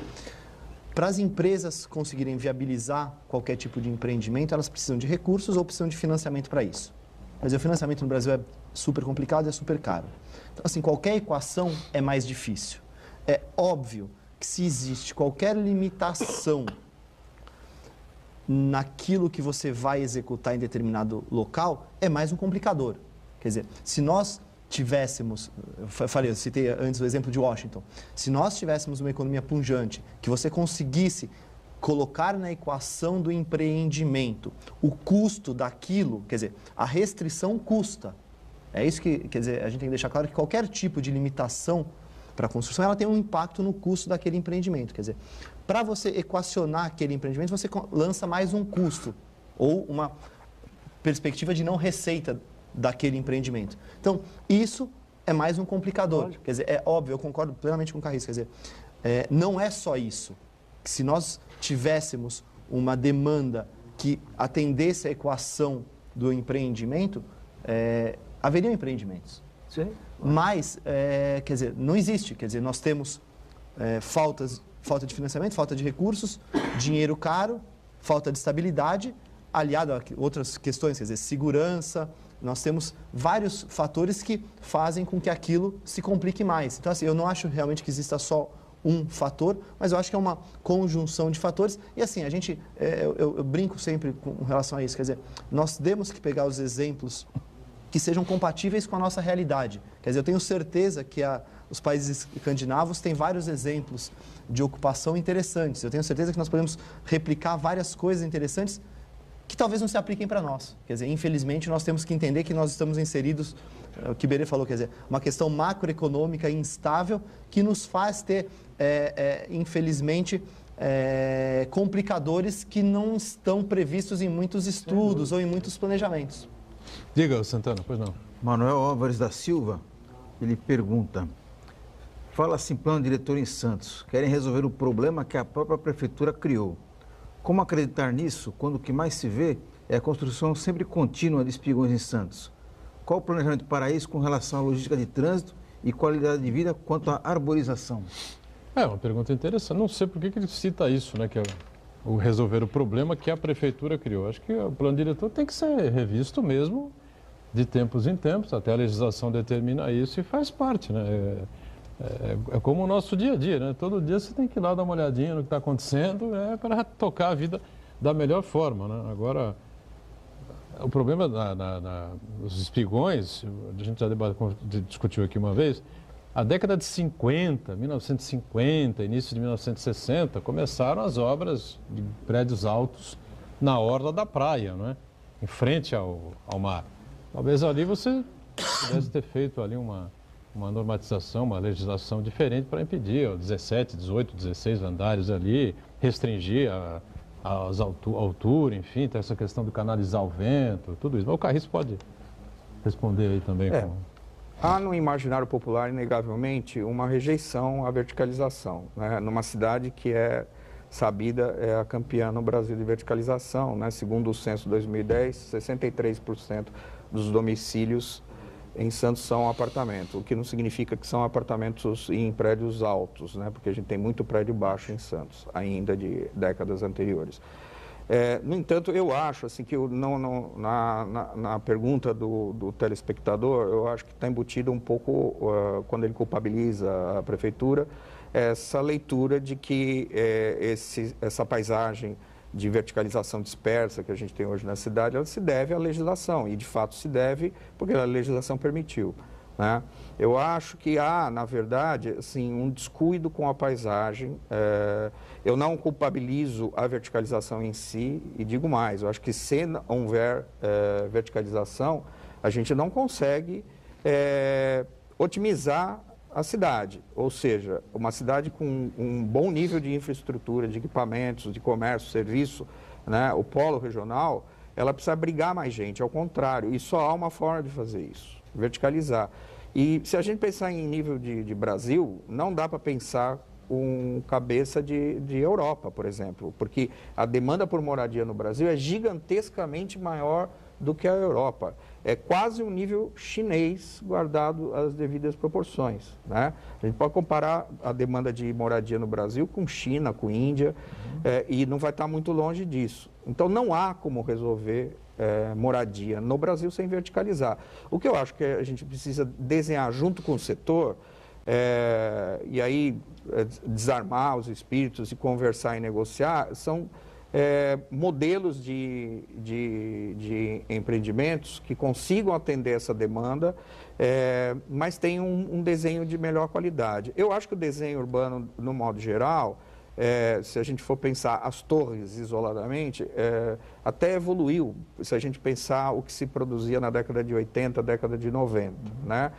Para as empresas conseguirem viabilizar qualquer tipo de empreendimento, elas precisam de recursos ou precisam de financiamento para isso. Mas o financiamento no Brasil é super complicado e é super caro. Então, assim, qualquer equação é mais difícil. É óbvio que se existe qualquer limitação naquilo que você vai executar em determinado local, é mais um complicador. Quer dizer, se nós tivéssemos, eu citei antes o exemplo de Washington, se nós tivéssemos uma economia pujante, que você conseguisse colocar na equação do empreendimento o custo daquilo, quer dizer, a restrição custa. É isso que, quer dizer, a gente tem que deixar claro que qualquer tipo de limitação para a construção, ela tem um impacto no custo daquele empreendimento. Quer dizer, para você equacionar aquele empreendimento, você lança mais um custo ou uma perspectiva de não receita daquele empreendimento. Então, isso é mais um complicador. Quer dizer, é óbvio, eu concordo plenamente com o Carris. Quer dizer, não é só isso. Se nós tivéssemos uma demanda que atendesse a equação do empreendimento, haveriam empreendimentos. Sim. Mas, quer dizer, não existe. Quer dizer, nós temos falta de financiamento, falta de recursos, dinheiro caro, falta de estabilidade, aliado a outras questões, quer dizer, segurança. Nós temos vários fatores que fazem com que aquilo se complique mais. Então, assim, eu não acho realmente que exista só um fator, mas eu acho que é uma conjunção de fatores. E assim, a gente, eu brinco sempre com relação a isso, quer dizer, nós temos que pegar os exemplos que sejam compatíveis com a nossa realidade. Quer dizer, eu tenho certeza que os países escandinavos têm vários exemplos de ocupação interessantes. Eu tenho certeza que nós podemos replicar várias coisas interessantes que talvez não se apliquem para nós. Quer dizer, infelizmente, nós temos que entender que nós estamos inseridos, o que Berê falou, quer dizer, uma questão macroeconômica instável que nos faz ter, infelizmente, complicadores que não estão previstos em muitos estudos ou em muitos planejamentos. Diga, Santana, pois não. Manuel Álvares da Silva, ele pergunta, fala-se em plano diretor em Santos, querem resolver o problema que a própria prefeitura criou. Como acreditar nisso quando o que mais se vê é a construção sempre contínua de espigões em Santos? Qual o planejamento para isso com relação à logística de trânsito e qualidade de vida quanto à arborização? É uma pergunta interessante. Não sei por que ele cita isso, né? Que é o resolver o problema que a prefeitura criou. Acho que o plano diretor tem que ser revisto mesmo de tempos em tempos. Até a legislação determina isso e faz parte, né? É como o nosso dia a dia, né? Todo dia você tem que ir lá dar uma olhadinha no que está acontecendo, para tocar a vida da melhor forma, né? Agora, o problema dos espigões, a gente já discutiu aqui uma vez, a década de 50, 1950, início de 1960, começaram as obras de prédios altos na orla da praia, né? Em frente ao mar. Talvez ali você pudesse ter feito ali uma normatização, uma legislação diferente para impedir 17, 18, 16 andares ali, restringir a altura, enfim, tem essa questão de canalizar o vento, tudo isso. Mas o Carris pode responder aí também. Há no imaginário popular, inegavelmente, uma rejeição à verticalização, né? Numa cidade que é sabida, é a campeã no Brasil de verticalização, né? Segundo o censo 2010, 63% dos domicílios em Santos são apartamentos, o que não significa que são apartamentos em prédios altos, né? Porque a gente tem muito prédio baixo em Santos, ainda de décadas anteriores. No entanto, eu acho assim, que na pergunta do telespectador, eu acho que está embutido um pouco, quando ele culpabiliza a prefeitura, essa leitura de que essa paisagem de verticalização dispersa que a gente tem hoje na cidade, ela se deve à legislação, e de fato se deve porque a legislação permitiu, né? Eu acho que há, na verdade, assim, um descuido com a paisagem. Eu não culpabilizo a verticalização em si, e digo mais, eu acho que se não houver verticalização, a gente não consegue otimizar a cidade, ou seja, uma cidade com um bom nível de infraestrutura, de equipamentos, de comércio, serviço, né? O polo regional, ela precisa abrigar mais gente, ao contrário, e só há uma forma de fazer isso, verticalizar. E se a gente pensar em nível de Brasil, não dá para pensar com cabeça de Europa, por exemplo, porque a demanda por moradia no Brasil é gigantescamente maior do que a Europa. é quase um nível chinês, guardado as devidas proporções, né? A gente pode comparar a demanda de moradia no Brasil com China, com Índia, e não vai estar muito longe disso. Então, não há como resolver moradia no Brasil sem verticalizar. O que eu acho que a gente precisa desenhar junto com o setor, e aí desarmar os espíritos e conversar e negociar, são modelos de empreendimentos que consigam atender essa demanda, mas tem um desenho de melhor qualidade. Eu acho que o desenho urbano, no modo geral, se a gente for pensar as torres isoladamente, até evoluiu, se a gente pensar o que se produzia na década de 80, década de 90, né?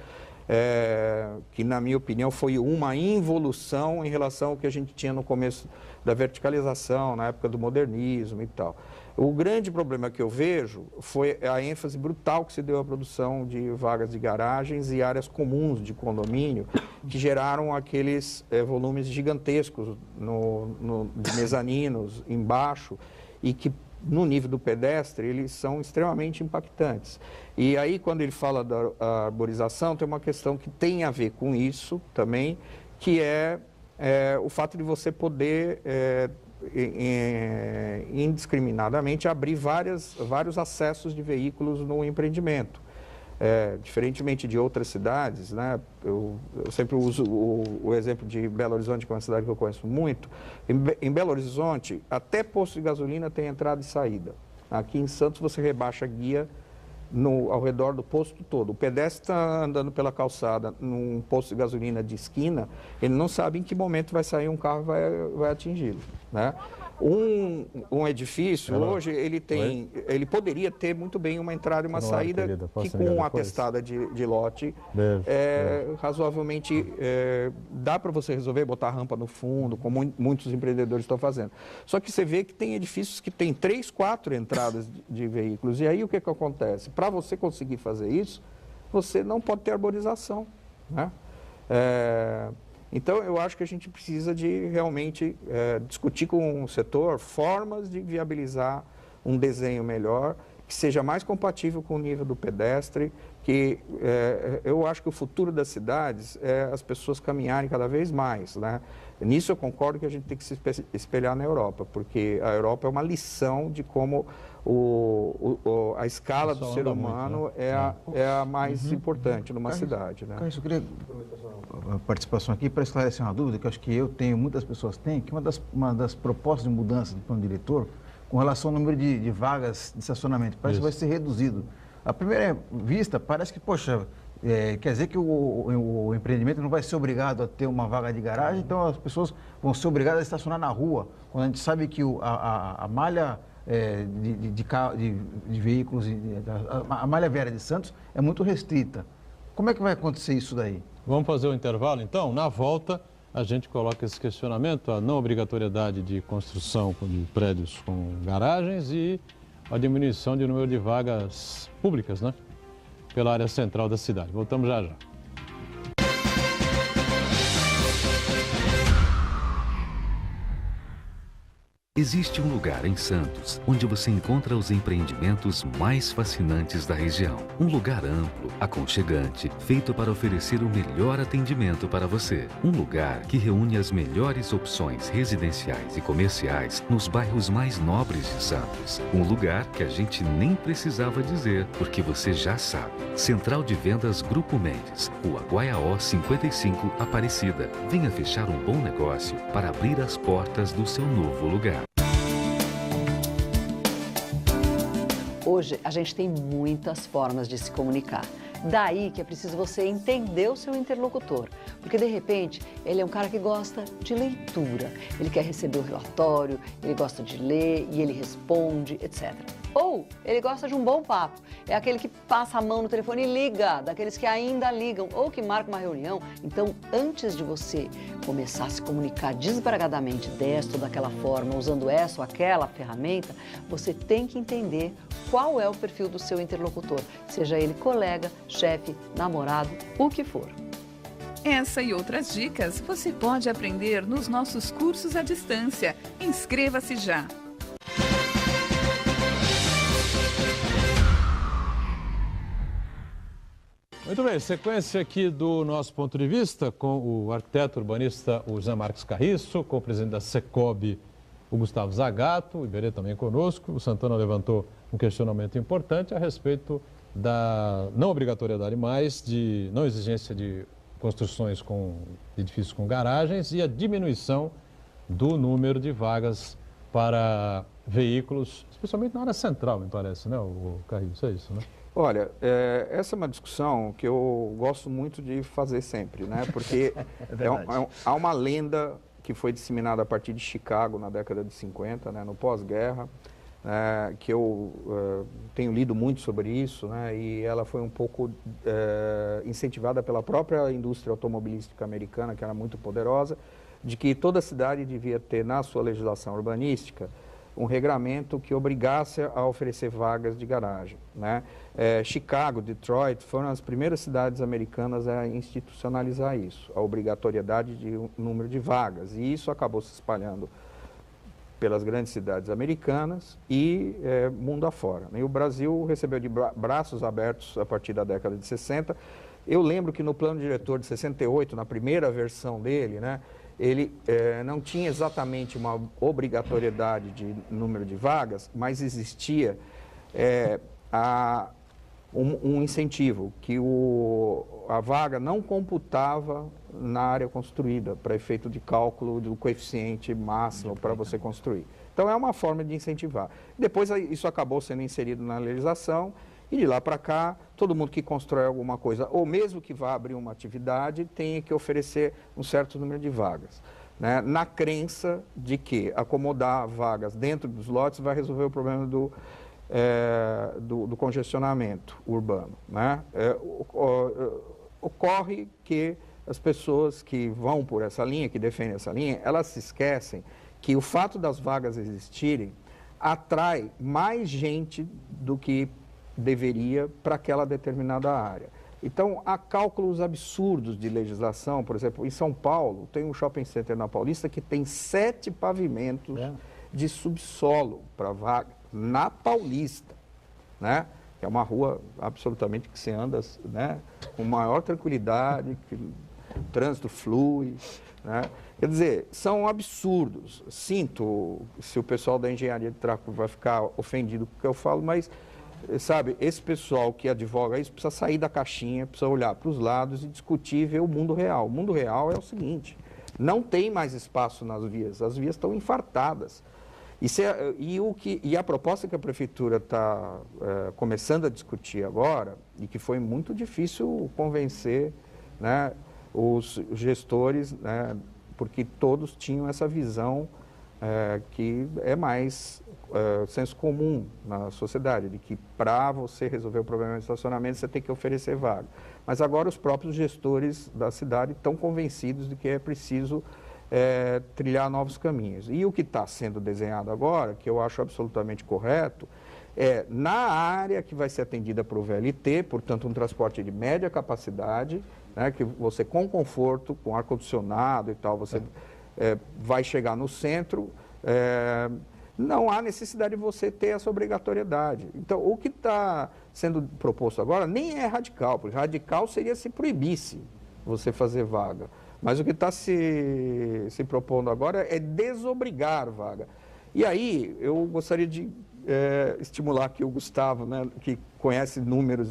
Que, na minha opinião, foi uma involução em relação ao que a gente tinha no começo da verticalização, na época do modernismo e tal. O grande problema que eu vejo foi a ênfase brutal que se deu à produção de vagas de garagens e áreas comuns de condomínio, que geraram aqueles volumes gigantescos de mezaninos embaixo, e que, no nível do pedestre, eles são extremamente impactantes. E aí, quando ele fala da arborização, tem uma questão que tem a ver com isso também, que é o fato de você poder indiscriminadamente abrir vários acessos de veículos no empreendimento. Diferentemente de outras cidades, né? Eu sempre uso o exemplo de Belo Horizonte, que é uma cidade que eu conheço muito. Em Belo Horizonte, até posto de gasolina tem entrada e saída. Aqui em Santos, você rebaixa a guia ao redor do posto todo. O pedestre está andando pela calçada num posto de gasolina de esquina, ele não sabe em que momento vai sair um carro e vai atingi-lo, né? Um edifício, hoje, ele poderia ter muito bem uma entrada e uma saída que, com uma atestada de lote, razoavelmente dá para você resolver, botar rampa no fundo, como muitos empreendedores estão fazendo. Só que você vê que tem edifícios que têm 3, 4 entradas de veículos. E aí o que acontece? Para você conseguir fazer isso, você não pode ter arborização, né? Então, eu acho que a gente precisa de realmente discutir com o setor formas de viabilizar um desenho melhor, que seja mais compatível com o nível do pedestre, que eu acho que o futuro das cidades é as pessoas caminharem cada vez mais, né? Nisso eu concordo que a gente tem que se espelhar na Europa, porque a Europa é uma lição de como a escala do ser humano é a mais importante numa cidade, né? Carlos, eu queria a participação aqui para esclarecer uma dúvida que eu acho que eu tenho, muitas pessoas têm, que uma das propostas de mudança do plano diretor com relação ao número de vagas de estacionamento, parece que vai ser reduzido. À primeira vista, parece que, poxa, quer dizer que o empreendimento não vai ser obrigado a ter uma vaga de garagem, então as pessoas vão ser obrigadas a estacionar na rua, quando a gente sabe que a malha de veículos, a malha viária de Santos é muito restrita. Como é que vai acontecer isso daí? Vamos fazer o intervalo, então? Na volta, a gente coloca esse questionamento, a não obrigatoriedade de construção de prédios com garagens e a diminuição de número de vagas públicas, né? Pela área central da cidade. Voltamos já já. Existe um lugar em Santos onde você encontra os empreendimentos mais fascinantes da região. Um lugar amplo, aconchegante, feito para oferecer o melhor atendimento para você. Um lugar que reúne as melhores opções residenciais e comerciais nos bairros mais nobres de Santos. Um lugar que a gente nem precisava dizer, porque você já sabe. Central de Vendas Grupo Mendes, Rua Guaiaó 55, Aparecida. Venha fechar um bom negócio para abrir as portas do seu novo lugar. Hoje, a gente tem muitas formas de se comunicar. Daí que é preciso você entender o seu interlocutor. Porque, de repente, ele é um cara que gosta de leitura. Ele quer receber o relatório, ele gosta de ler e ele responde, etc. Ou ele gosta de um bom papo. É aquele que passa a mão no telefone e liga, daqueles que ainda ligam ou que marca uma reunião. Então, antes de você começar a se comunicar desbragadamente desta ou daquela forma, usando essa ou aquela ferramenta, você tem que entender qual é o perfil do seu interlocutor, seja ele colega, chefe, namorado, o que for. Essa e outras dicas você pode aprender nos nossos cursos à distância. Inscreva-se já! Muito bem, sequência aqui do nosso ponto de vista com o arquiteto urbanista o Jean Marques Carriço, com o presidente da Secob, o Gustavo Zagato, o Iberê também conosco. O Santana levantou um questionamento importante a respeito da não obrigatoriedade mais, de não exigência de construções com edifícios com garagens e a diminuição do número de vagas para veículos, especialmente na área central, me parece, né, o Carriço, é isso, né? Olha, essa é uma discussão que eu gosto muito de fazer sempre, né? Porque há uma lenda que foi disseminada a partir de Chicago na década de 50, né? No pós-guerra, que eu tenho lido muito sobre isso, né? E ela foi um pouco incentivada pela própria indústria automobilística americana, que era muito poderosa, de que toda cidade devia ter na sua legislação urbanística um regramento que obrigasse a oferecer vagas de garagem, né? Chicago, Detroit foram as primeiras cidades americanas a institucionalizar isso, a obrigatoriedade de um número de vagas. E isso acabou se espalhando pelas grandes cidades americanas e mundo afora. E o Brasil recebeu de braços abertos a partir da década de 60. Eu lembro que no plano diretor de 68, na primeira versão dele, né, ele não tinha exatamente uma obrigatoriedade de número de vagas, mas existia um incentivo, que a vaga não computava na área construída, para efeito de cálculo do coeficiente máximo para você construir. Então, é uma forma de incentivar. Depois, isso acabou sendo inserido na legislação, e de lá para cá, todo mundo que constrói alguma coisa, ou mesmo que vá abrir uma atividade, tem que oferecer um certo número de vagas, né? Na crença de que acomodar vagas dentro dos lotes vai resolver o problema do congestionamento urbano, né? Ocorre que as pessoas que vão por essa linha, que defendem essa linha, elas se esquecem que o fato das vagas existirem atrai mais gente do que deveria para aquela determinada área. Então, há cálculos absurdos de legislação. Por exemplo, em São Paulo, tem um shopping center na Paulista que tem 7 pavimentos de subsolo para vaga na Paulista, né? Que é uma rua absolutamente que você anda, né, com maior tranquilidade, que o trânsito flui, né? Quer dizer, são absurdos. Sinto se o pessoal da engenharia de tráfego vai ficar ofendido com o que eu falo, mas sabe, esse pessoal que advoga isso precisa sair da caixinha, precisa olhar para os lados e discutir e ver o mundo real. O mundo real é o seguinte: não tem mais espaço nas vias, as vias estão infartadas. E a proposta que a prefeitura está começando a discutir agora, e que foi muito difícil convencer, né, os gestores, né, porque todos tinham essa visão que é mais senso comum na sociedade, de que para você resolver o problema de estacionamento você tem que oferecer vaga. Mas agora os próprios gestores da cidade estão convencidos de que é preciso trilhar novos caminhos. E o que está sendo desenhado agora, que eu acho absolutamente correto, na área que vai ser atendida por VLT, portanto um transporte de média capacidade, né, que você com conforto, com ar-condicionado e tal, você vai chegar no centro, não há necessidade de você ter essa obrigatoriedade. Então, o que está sendo proposto agora nem é radical, porque radical seria se proibisse você fazer vaga. Mas o que está se propondo agora é desobrigar vaga. E aí, eu gostaria de estimular aqui o Gustavo, né, que conhece números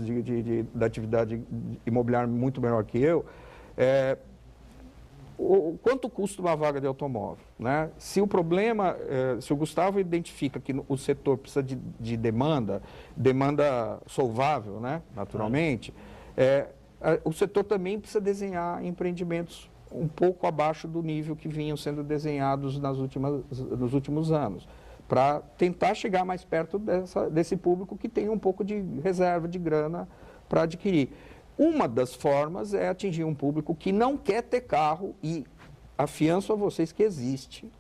da atividade imobiliária muito melhor que eu, quanto custa uma vaga de automóvel, né? Se o problema, se o Gustavo identifica que o setor precisa de demanda solvável, né, naturalmente, o setor também precisa desenhar empreendimentos um pouco abaixo do nível que vinham sendo desenhados nos últimos anos, para tentar chegar mais perto desse público que tem um pouco de reserva de grana para adquirir. Uma das formas é atingir um público que não quer ter carro, e afianço a vocês que existe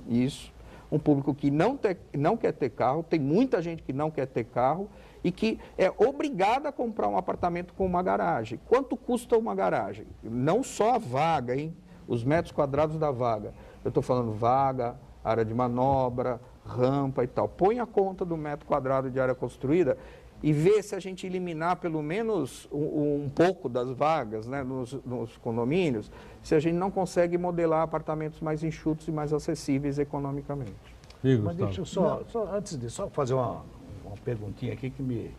isso, um público que não quer ter carro, tem muita gente que não quer ter carro e que é obrigada a comprar um apartamento com uma garagem. Quanto custa uma garagem? Não só a vaga, hein? Os metros quadrados da vaga. Eu estou falando vaga, área de manobra, rampa e tal. Põe a conta do metro quadrado de área construída. e ver se a gente eliminar pelo menos um pouco das vagas, né, nos condomínios, se a gente não consegue modelar apartamentos mais enxutos e mais acessíveis economicamente. Mas deixa eu só antes de fazer uma perguntinha aqui que me...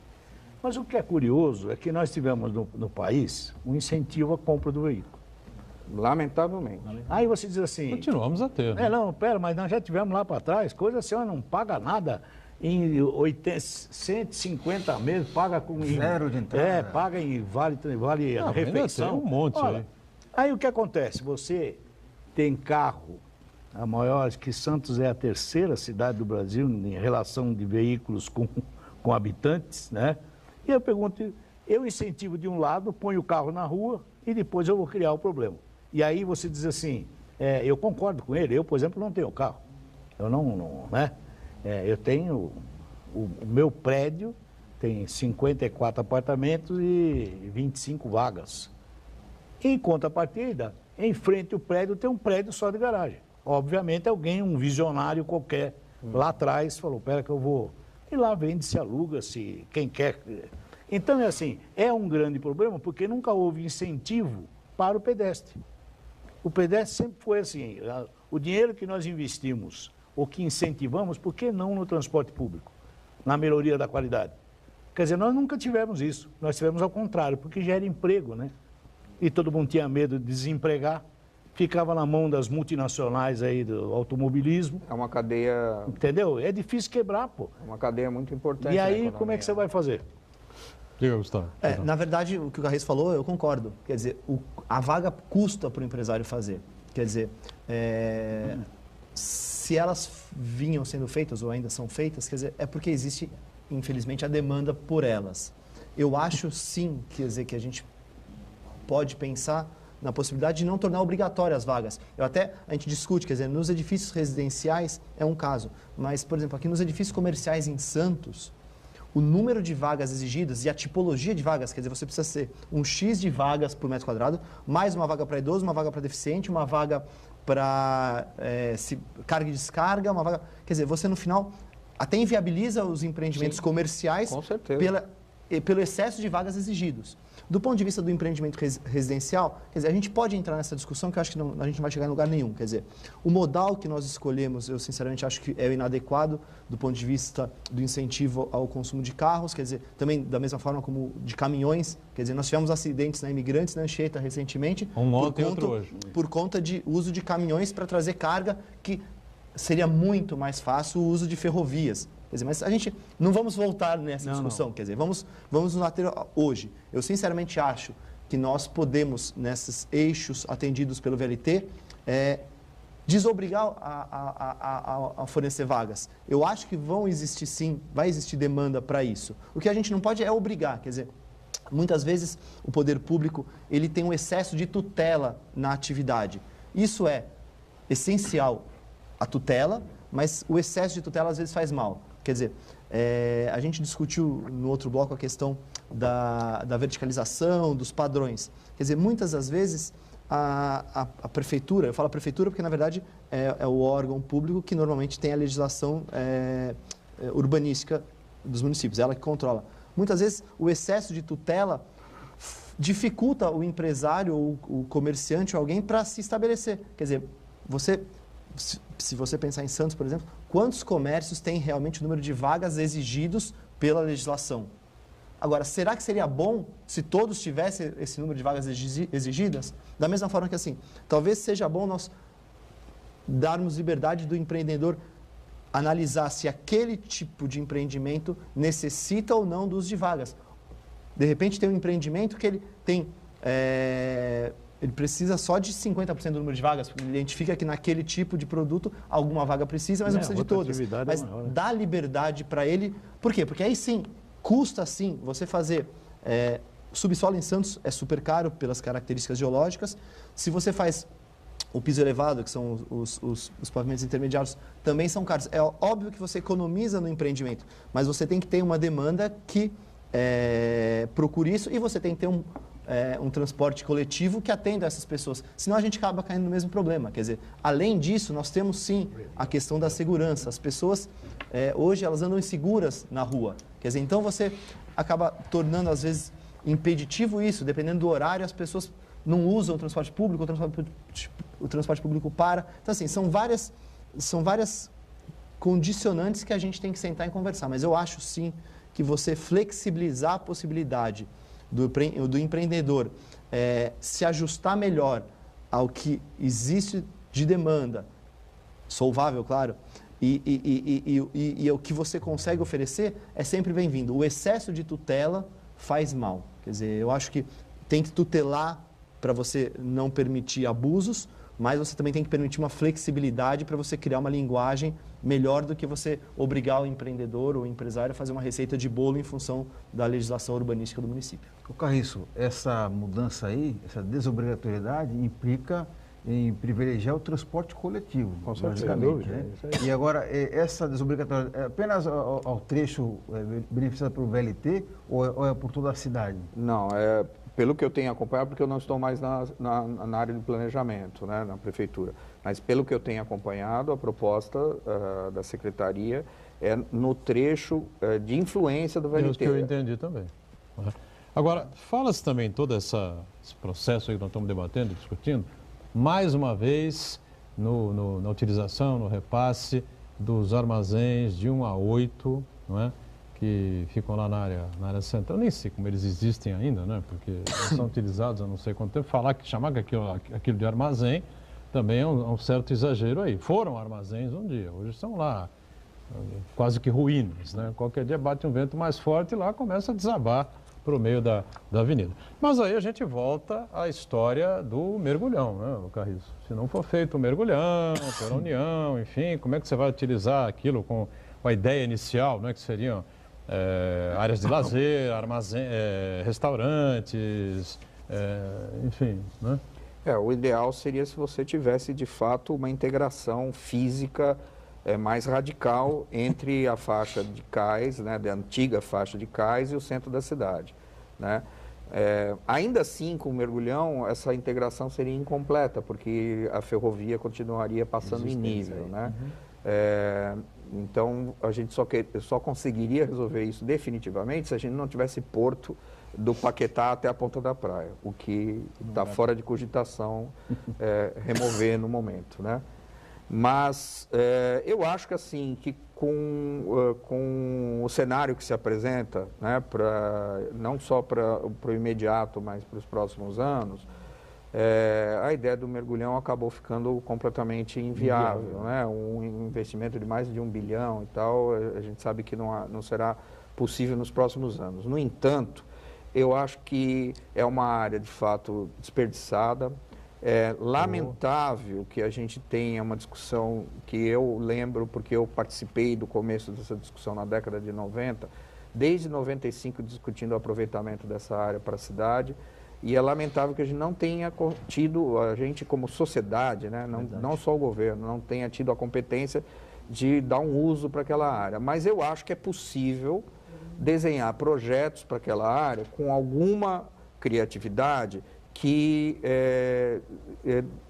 Mas o que é curioso é que nós tivemos no país um incentivo à compra do veículo. Lamentavelmente. Aí você diz assim... Continuamos a ter, né? Não, pera, mas nós já tivemos lá para trás, coisa assim, ó, não paga nada em 150 meses, paga com... Zero de entrada. Paga em vale refeição. Tem um monte. Olha, aí o que acontece? Você tem carro, a maior, acho que Santos é a terceira cidade do Brasil em relação de veículos com habitantes, né? E eu pergunto, eu incentivo de um lado, ponho o carro na rua e depois eu vou criar o problema. E aí você diz assim, eu concordo com ele, eu, por exemplo, não tenho carro. Eu não né? Eu tenho, o meu prédio tem 54 apartamentos e 25 vagas. Em contrapartida, em frente ao prédio tem um prédio só de garagem. Obviamente alguém, um visionário qualquer, lá atrás falou, pera que eu vou... E lá vende-se, aluga-se, quem quer. Então, é assim, é um grande problema porque nunca houve incentivo para o pedestre. O pedestre sempre foi assim, o dinheiro que nós investimos ou que incentivamos, por que não no transporte público? Na melhoria da qualidade. Quer dizer, nós nunca tivemos isso, nós tivemos ao contrário, porque gera emprego, né? E todo mundo tinha medo de desempregar. Ficava na mão das multinacionais aí do automobilismo. É uma cadeia... Entendeu? É difícil quebrar, pô. É uma cadeia muito importante. E aí, como é que você vai fazer? Diga, Gustavo. Na verdade, o que o Garrez falou, eu concordo. Quer dizer, a vaga custa para o empresário fazer. Quer dizer, se elas vinham sendo feitas ou ainda são feitas, quer dizer, é porque existe, infelizmente, a demanda por elas. Eu acho, sim, quer dizer, que a gente pode pensar na possibilidade de não tornar obrigatórias as vagas. A gente discute, quer dizer, nos edifícios residenciais é um caso, mas, por exemplo, aqui nos edifícios comerciais em Santos, o número de vagas exigidas e a tipologia de vagas, quer dizer, você precisa ser um X de vagas por metro quadrado, mais uma vaga para idoso, uma vaga para deficiente, uma vaga para carga e descarga, uma vaga... Quer dizer, você no final até inviabiliza os empreendimentos comerciais pelo excesso de vagas exigidos. Do ponto de vista do empreendimento residencial, quer dizer, a gente pode entrar nessa discussão que eu acho que a gente não vai chegar em lugar nenhum. Quer dizer, o modal que nós escolhemos, eu sinceramente acho que é o inadequado do ponto de vista do incentivo ao consumo de carros, quer dizer, também da mesma forma como de caminhões. Quer dizer, nós tivemos acidentes na Imigrantes, na Anchieta, recentemente, por conta de uso de caminhões para trazer carga, que seria muito mais fácil o uso de ferrovias. Quer dizer, mas a gente não vamos voltar nessa discussão, quer dizer, vamos nos ater hoje. Eu sinceramente acho que nós podemos, nesses eixos atendidos pelo VLT, desobrigar a fornecer vagas. Eu acho que vão existir sim, vai existir demanda para isso. O que a gente não pode é obrigar, quer dizer, muitas vezes o poder público ele tem um excesso de tutela na atividade. Isso é essencial, a tutela, mas o excesso de tutela às vezes faz mal. Quer dizer, a gente discutiu no outro bloco a questão da verticalização, dos padrões. Quer dizer, muitas das vezes a prefeitura, eu falo a prefeitura porque na verdade é o órgão público que normalmente tem a legislação urbanística dos municípios, ela que controla. Muitas vezes o excesso de tutela dificulta o empresário ou o comerciante ou alguém para se estabelecer. Quer dizer, se você pensar em Santos, por exemplo, quantos comércios têm realmente o número de vagas exigidos pela legislação? Agora, será que seria bom se todos tivessem esse número de vagas exigidas? Da mesma forma que assim, talvez seja bom nós darmos liberdade do empreendedor analisar se aquele tipo de empreendimento necessita ou não do uso de vagas. De repente tem um empreendimento que ele tem... ele precisa só de 50% do número de vagas, porque ele identifica que naquele tipo de produto alguma vaga precisa, mas não precisa de todas. Mas dá liberdade para ele. Por quê? Porque aí sim, custa sim você fazer... subsolo em Santos é super caro pelas características geológicas. Se você faz o piso elevado, que são os pavimentos intermediários, também são caros. É óbvio que você economiza no empreendimento, mas você tem que ter uma demanda que procure isso e você tem que ter um transporte coletivo que atenda essas pessoas. Senão a gente acaba caindo no mesmo problema. Quer dizer, além disso, nós temos sim a questão da segurança. As pessoas hoje elas andam inseguras na rua. Quer dizer, então você acaba tornando, às vezes, impeditivo isso, dependendo do horário, as pessoas não usam o transporte público, o transporte público para. Então, assim, são várias condicionantes que a gente tem que sentar e conversar. Mas eu acho, sim, que você flexibilizar a possibilidade do empreendedor se ajustar melhor ao que existe de demanda, solvável, claro, e o que você consegue oferecer é sempre bem-vindo. O excesso de tutela faz mal. Quer dizer, eu acho que tem que tutelar para você não permitir abusos, mas você também tem que permitir uma flexibilidade para você criar uma linguagem melhor do que você obrigar o empreendedor ou o empresário a fazer uma receita de bolo em função da legislação urbanística do município. O Carriço, essa mudança aí, essa desobrigatoriedade implica em privilegiar o transporte coletivo. Com certeza. Né? E agora, essa desobrigatoriedade é apenas ao trecho beneficiado pelo VLT ou é por toda a cidade? Não, pelo que eu tenho acompanhado, porque eu não estou mais na área de planejamento, né, na prefeitura, mas pelo que eu tenho acompanhado, a proposta da secretaria é no trecho de influência do VLT. É isso que eu entendi também. Agora, fala-se também todo esse processo aí que nós estamos debatendo, discutindo, mais uma vez na utilização, no repasse dos armazéns de 1 a 8, não é? Que ficam lá na área central. Eu nem sei como eles existem ainda, né? Porque não são utilizados há não sei quanto tempo. Chamar aquilo de armazém também é um certo exagero aí. Foram armazéns um dia, hoje estão lá quase que ruínas, né? Qualquer dia bate um vento mais forte e lá começa a desabar para o meio da avenida. Mas aí a gente volta à história do mergulhão, né, Carriço? Se não for feito o mergulhão, pela União, enfim, como é que você vai utilizar aquilo com a ideia inicial, né, que seriam áreas de lazer, restaurantes, enfim, né? O ideal seria se você tivesse, de fato, uma integração física mais radical entre a faixa de cais, né, da antiga faixa de cais e o centro da cidade, né? Ainda assim, com o mergulhão, essa integração seria incompleta, porque a ferrovia continuaria passando em nível, né? Então, a gente só conseguiria resolver isso definitivamente se a gente não tivesse porto do Paquetá até a ponta da praia, o que está fora de cogitação remover no momento, né? Mas eu acho que assim, que com o cenário que se apresenta, né, não só para o imediato, mas para os próximos anos, a ideia do mergulhão acabou ficando completamente inviável, né? Um investimento de mais de 1 bilhão e tal, a gente sabe que não será possível nos próximos anos. No entanto, eu acho que é uma área, de fato, desperdiçada. É lamentável que a gente tenha uma discussão que eu lembro, porque eu participei do começo dessa discussão na década de 90, desde 95 discutindo o aproveitamento dessa área para a cidade, e é lamentável que a gente não tenha tido, a gente como sociedade, né, não só o governo, não tenha tido a competência de dar um uso para aquela área. Mas eu acho que é possível desenhar projetos para aquela área com alguma criatividade que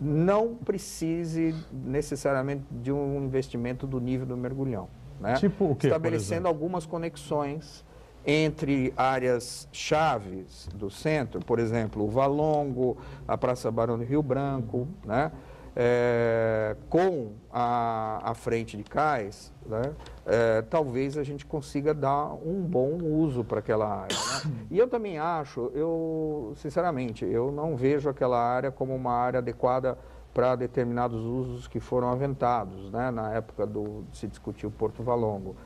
não precise necessariamente de um investimento do nível do mergulhão, né? Tipo o quê, estabelecendo algumas conexões entre áreas chaves do centro, por exemplo, o Valongo, a Praça Barão do Rio Branco, né? Com a frente de cais, né? Talvez a gente consiga dar um bom uso para aquela área, né? E eu também acho, sinceramente, eu não vejo aquela área como uma área adequada para determinados usos que foram aventados, né? Na época de se discutir o Porto Valongo.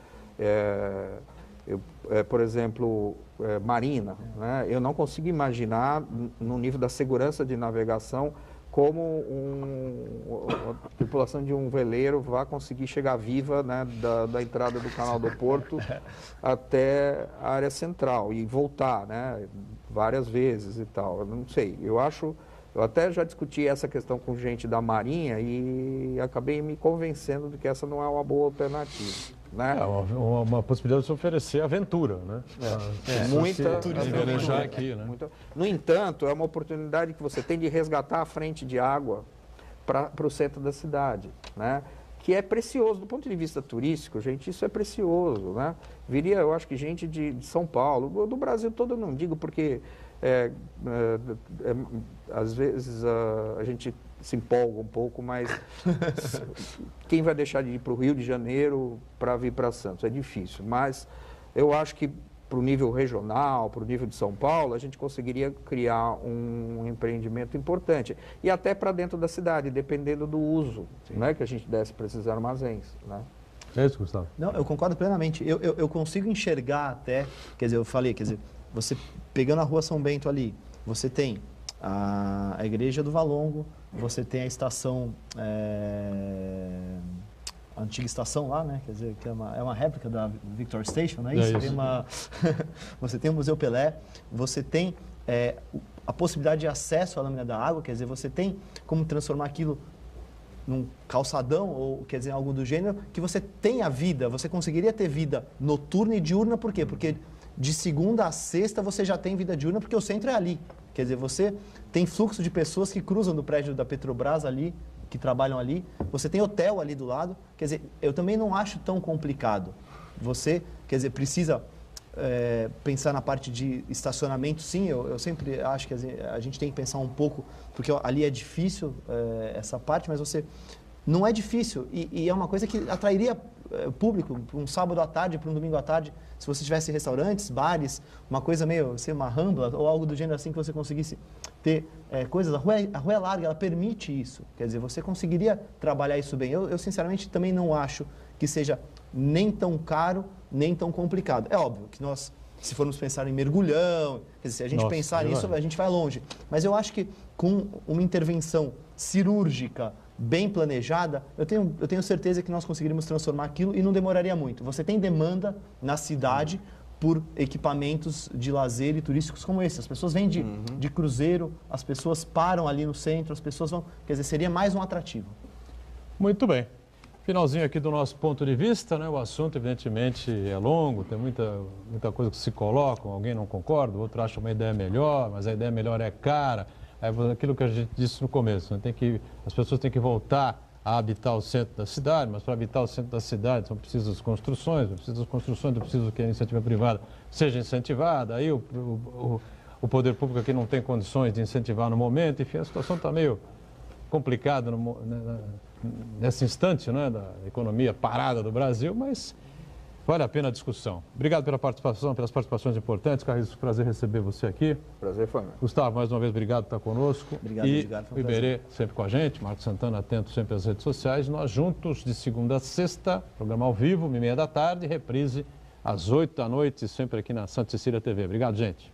Por exemplo, marina, né? Eu não consigo imaginar, no nível da segurança de navegação, como a tripulação de um veleiro vai conseguir chegar viva, né, da entrada do canal do Porto até a área central e voltar, né, várias vezes e tal. Eu não sei, eu até já discuti essa questão com gente da Marinha e acabei me convencendo de que essa não é uma boa alternativa, né? Uma possibilidade de se oferecer aventura, né? Muita aqui, né? No entanto, é uma oportunidade que você tem de resgatar a frente de água para o centro da cidade, né? que é precioso. Do ponto de vista turístico, gente, isso é precioso, né? Viria, eu acho que gente de São Paulo, do Brasil todo eu não digo, porque às vezes a gente se empolga um pouco, mas quem vai deixar de ir para o Rio de Janeiro para vir para Santos? É difícil, mas eu acho que para o nível regional, para o nível de São Paulo, a gente conseguiria criar um empreendimento importante. E até para dentro da cidade, dependendo do uso, né, que a gente desse para esses armazéns. Né? É isso, Gustavo? Não, eu concordo plenamente. Eu consigo enxergar até, quer dizer, eu falei, quer dizer, você pegando a Rua São Bento ali, você tem a Igreja do Valongo, você tem a estação... a antiga estação lá, né? Quer dizer, que é uma réplica da Victor Station, não é isso? Tem você tem o Museu Pelé, você tem a possibilidade de acesso à lâmina da água, quer dizer, você tem como transformar aquilo num calçadão, ou quer dizer, algo do gênero, que você tenha vida, você conseguiria ter vida noturna e diurna, por quê? Porque de segunda a sexta você já tem vida diurna, porque o centro é ali. Quer dizer, você tem fluxo de pessoas que cruzam do prédio da Petrobras ali, que trabalham ali, você tem hotel ali do lado, quer dizer, eu também não acho tão complicado. Você, quer dizer, precisa pensar na parte de estacionamento, sim, eu sempre acho que a gente tem que pensar um pouco, porque ali é difícil essa parte, mas você, não é difícil, e é uma coisa que atrairia público, para um sábado à tarde, para um domingo à tarde, se você tivesse restaurantes, bares, uma coisa meio, sei, uma Rambla, ou algo do gênero assim, que você conseguisse ter coisas, a rua é larga, ela permite isso, quer dizer, você conseguiria trabalhar isso bem. Eu sinceramente também não acho que seja nem tão caro, nem tão complicado. É óbvio que nós, se formos pensar em mergulhão, quer dizer, se a gente pensar nisso, a gente vai longe, mas eu acho que com uma intervenção cirúrgica, bem planejada, eu tenho certeza que nós conseguiríamos transformar aquilo e não demoraria muito. Você tem demanda na cidade por equipamentos de lazer e turísticos como esse. As pessoas vêm de cruzeiro, as pessoas param ali no centro, as pessoas vão... Quer dizer, seria mais um atrativo. Muito bem. Finalzinho aqui do nosso ponto de vista, né? O assunto, evidentemente, é longo, tem muita coisa que se coloca, alguém não concorda, o outro acha uma ideia melhor, mas a ideia melhor é cara. É aquilo que a gente disse no começo, né? As pessoas têm que voltar a habitar o centro da cidade, mas para habitar o centro da cidade são precisas construções, preciso que a iniciativa privada seja incentivada, aí o poder público aqui não tem condições de incentivar no momento, enfim, a situação está meio complicada nesse instante, né, da economia parada do Brasil, mas vale a pena a discussão. Obrigado pela participação, pelas participações importantes. Carlos, prazer receber você aqui. Prazer foi meu. Gustavo, mais uma vez, obrigado por estar conosco. Obrigado, Edgar. E o Iberê sempre com a gente, Marcos Santana atento sempre às redes sociais. Nós juntos, de segunda a sexta, programa ao vivo, 1h30 da tarde, reprise às 8 da noite, sempre aqui na Santa Cecília TV. Obrigado, gente.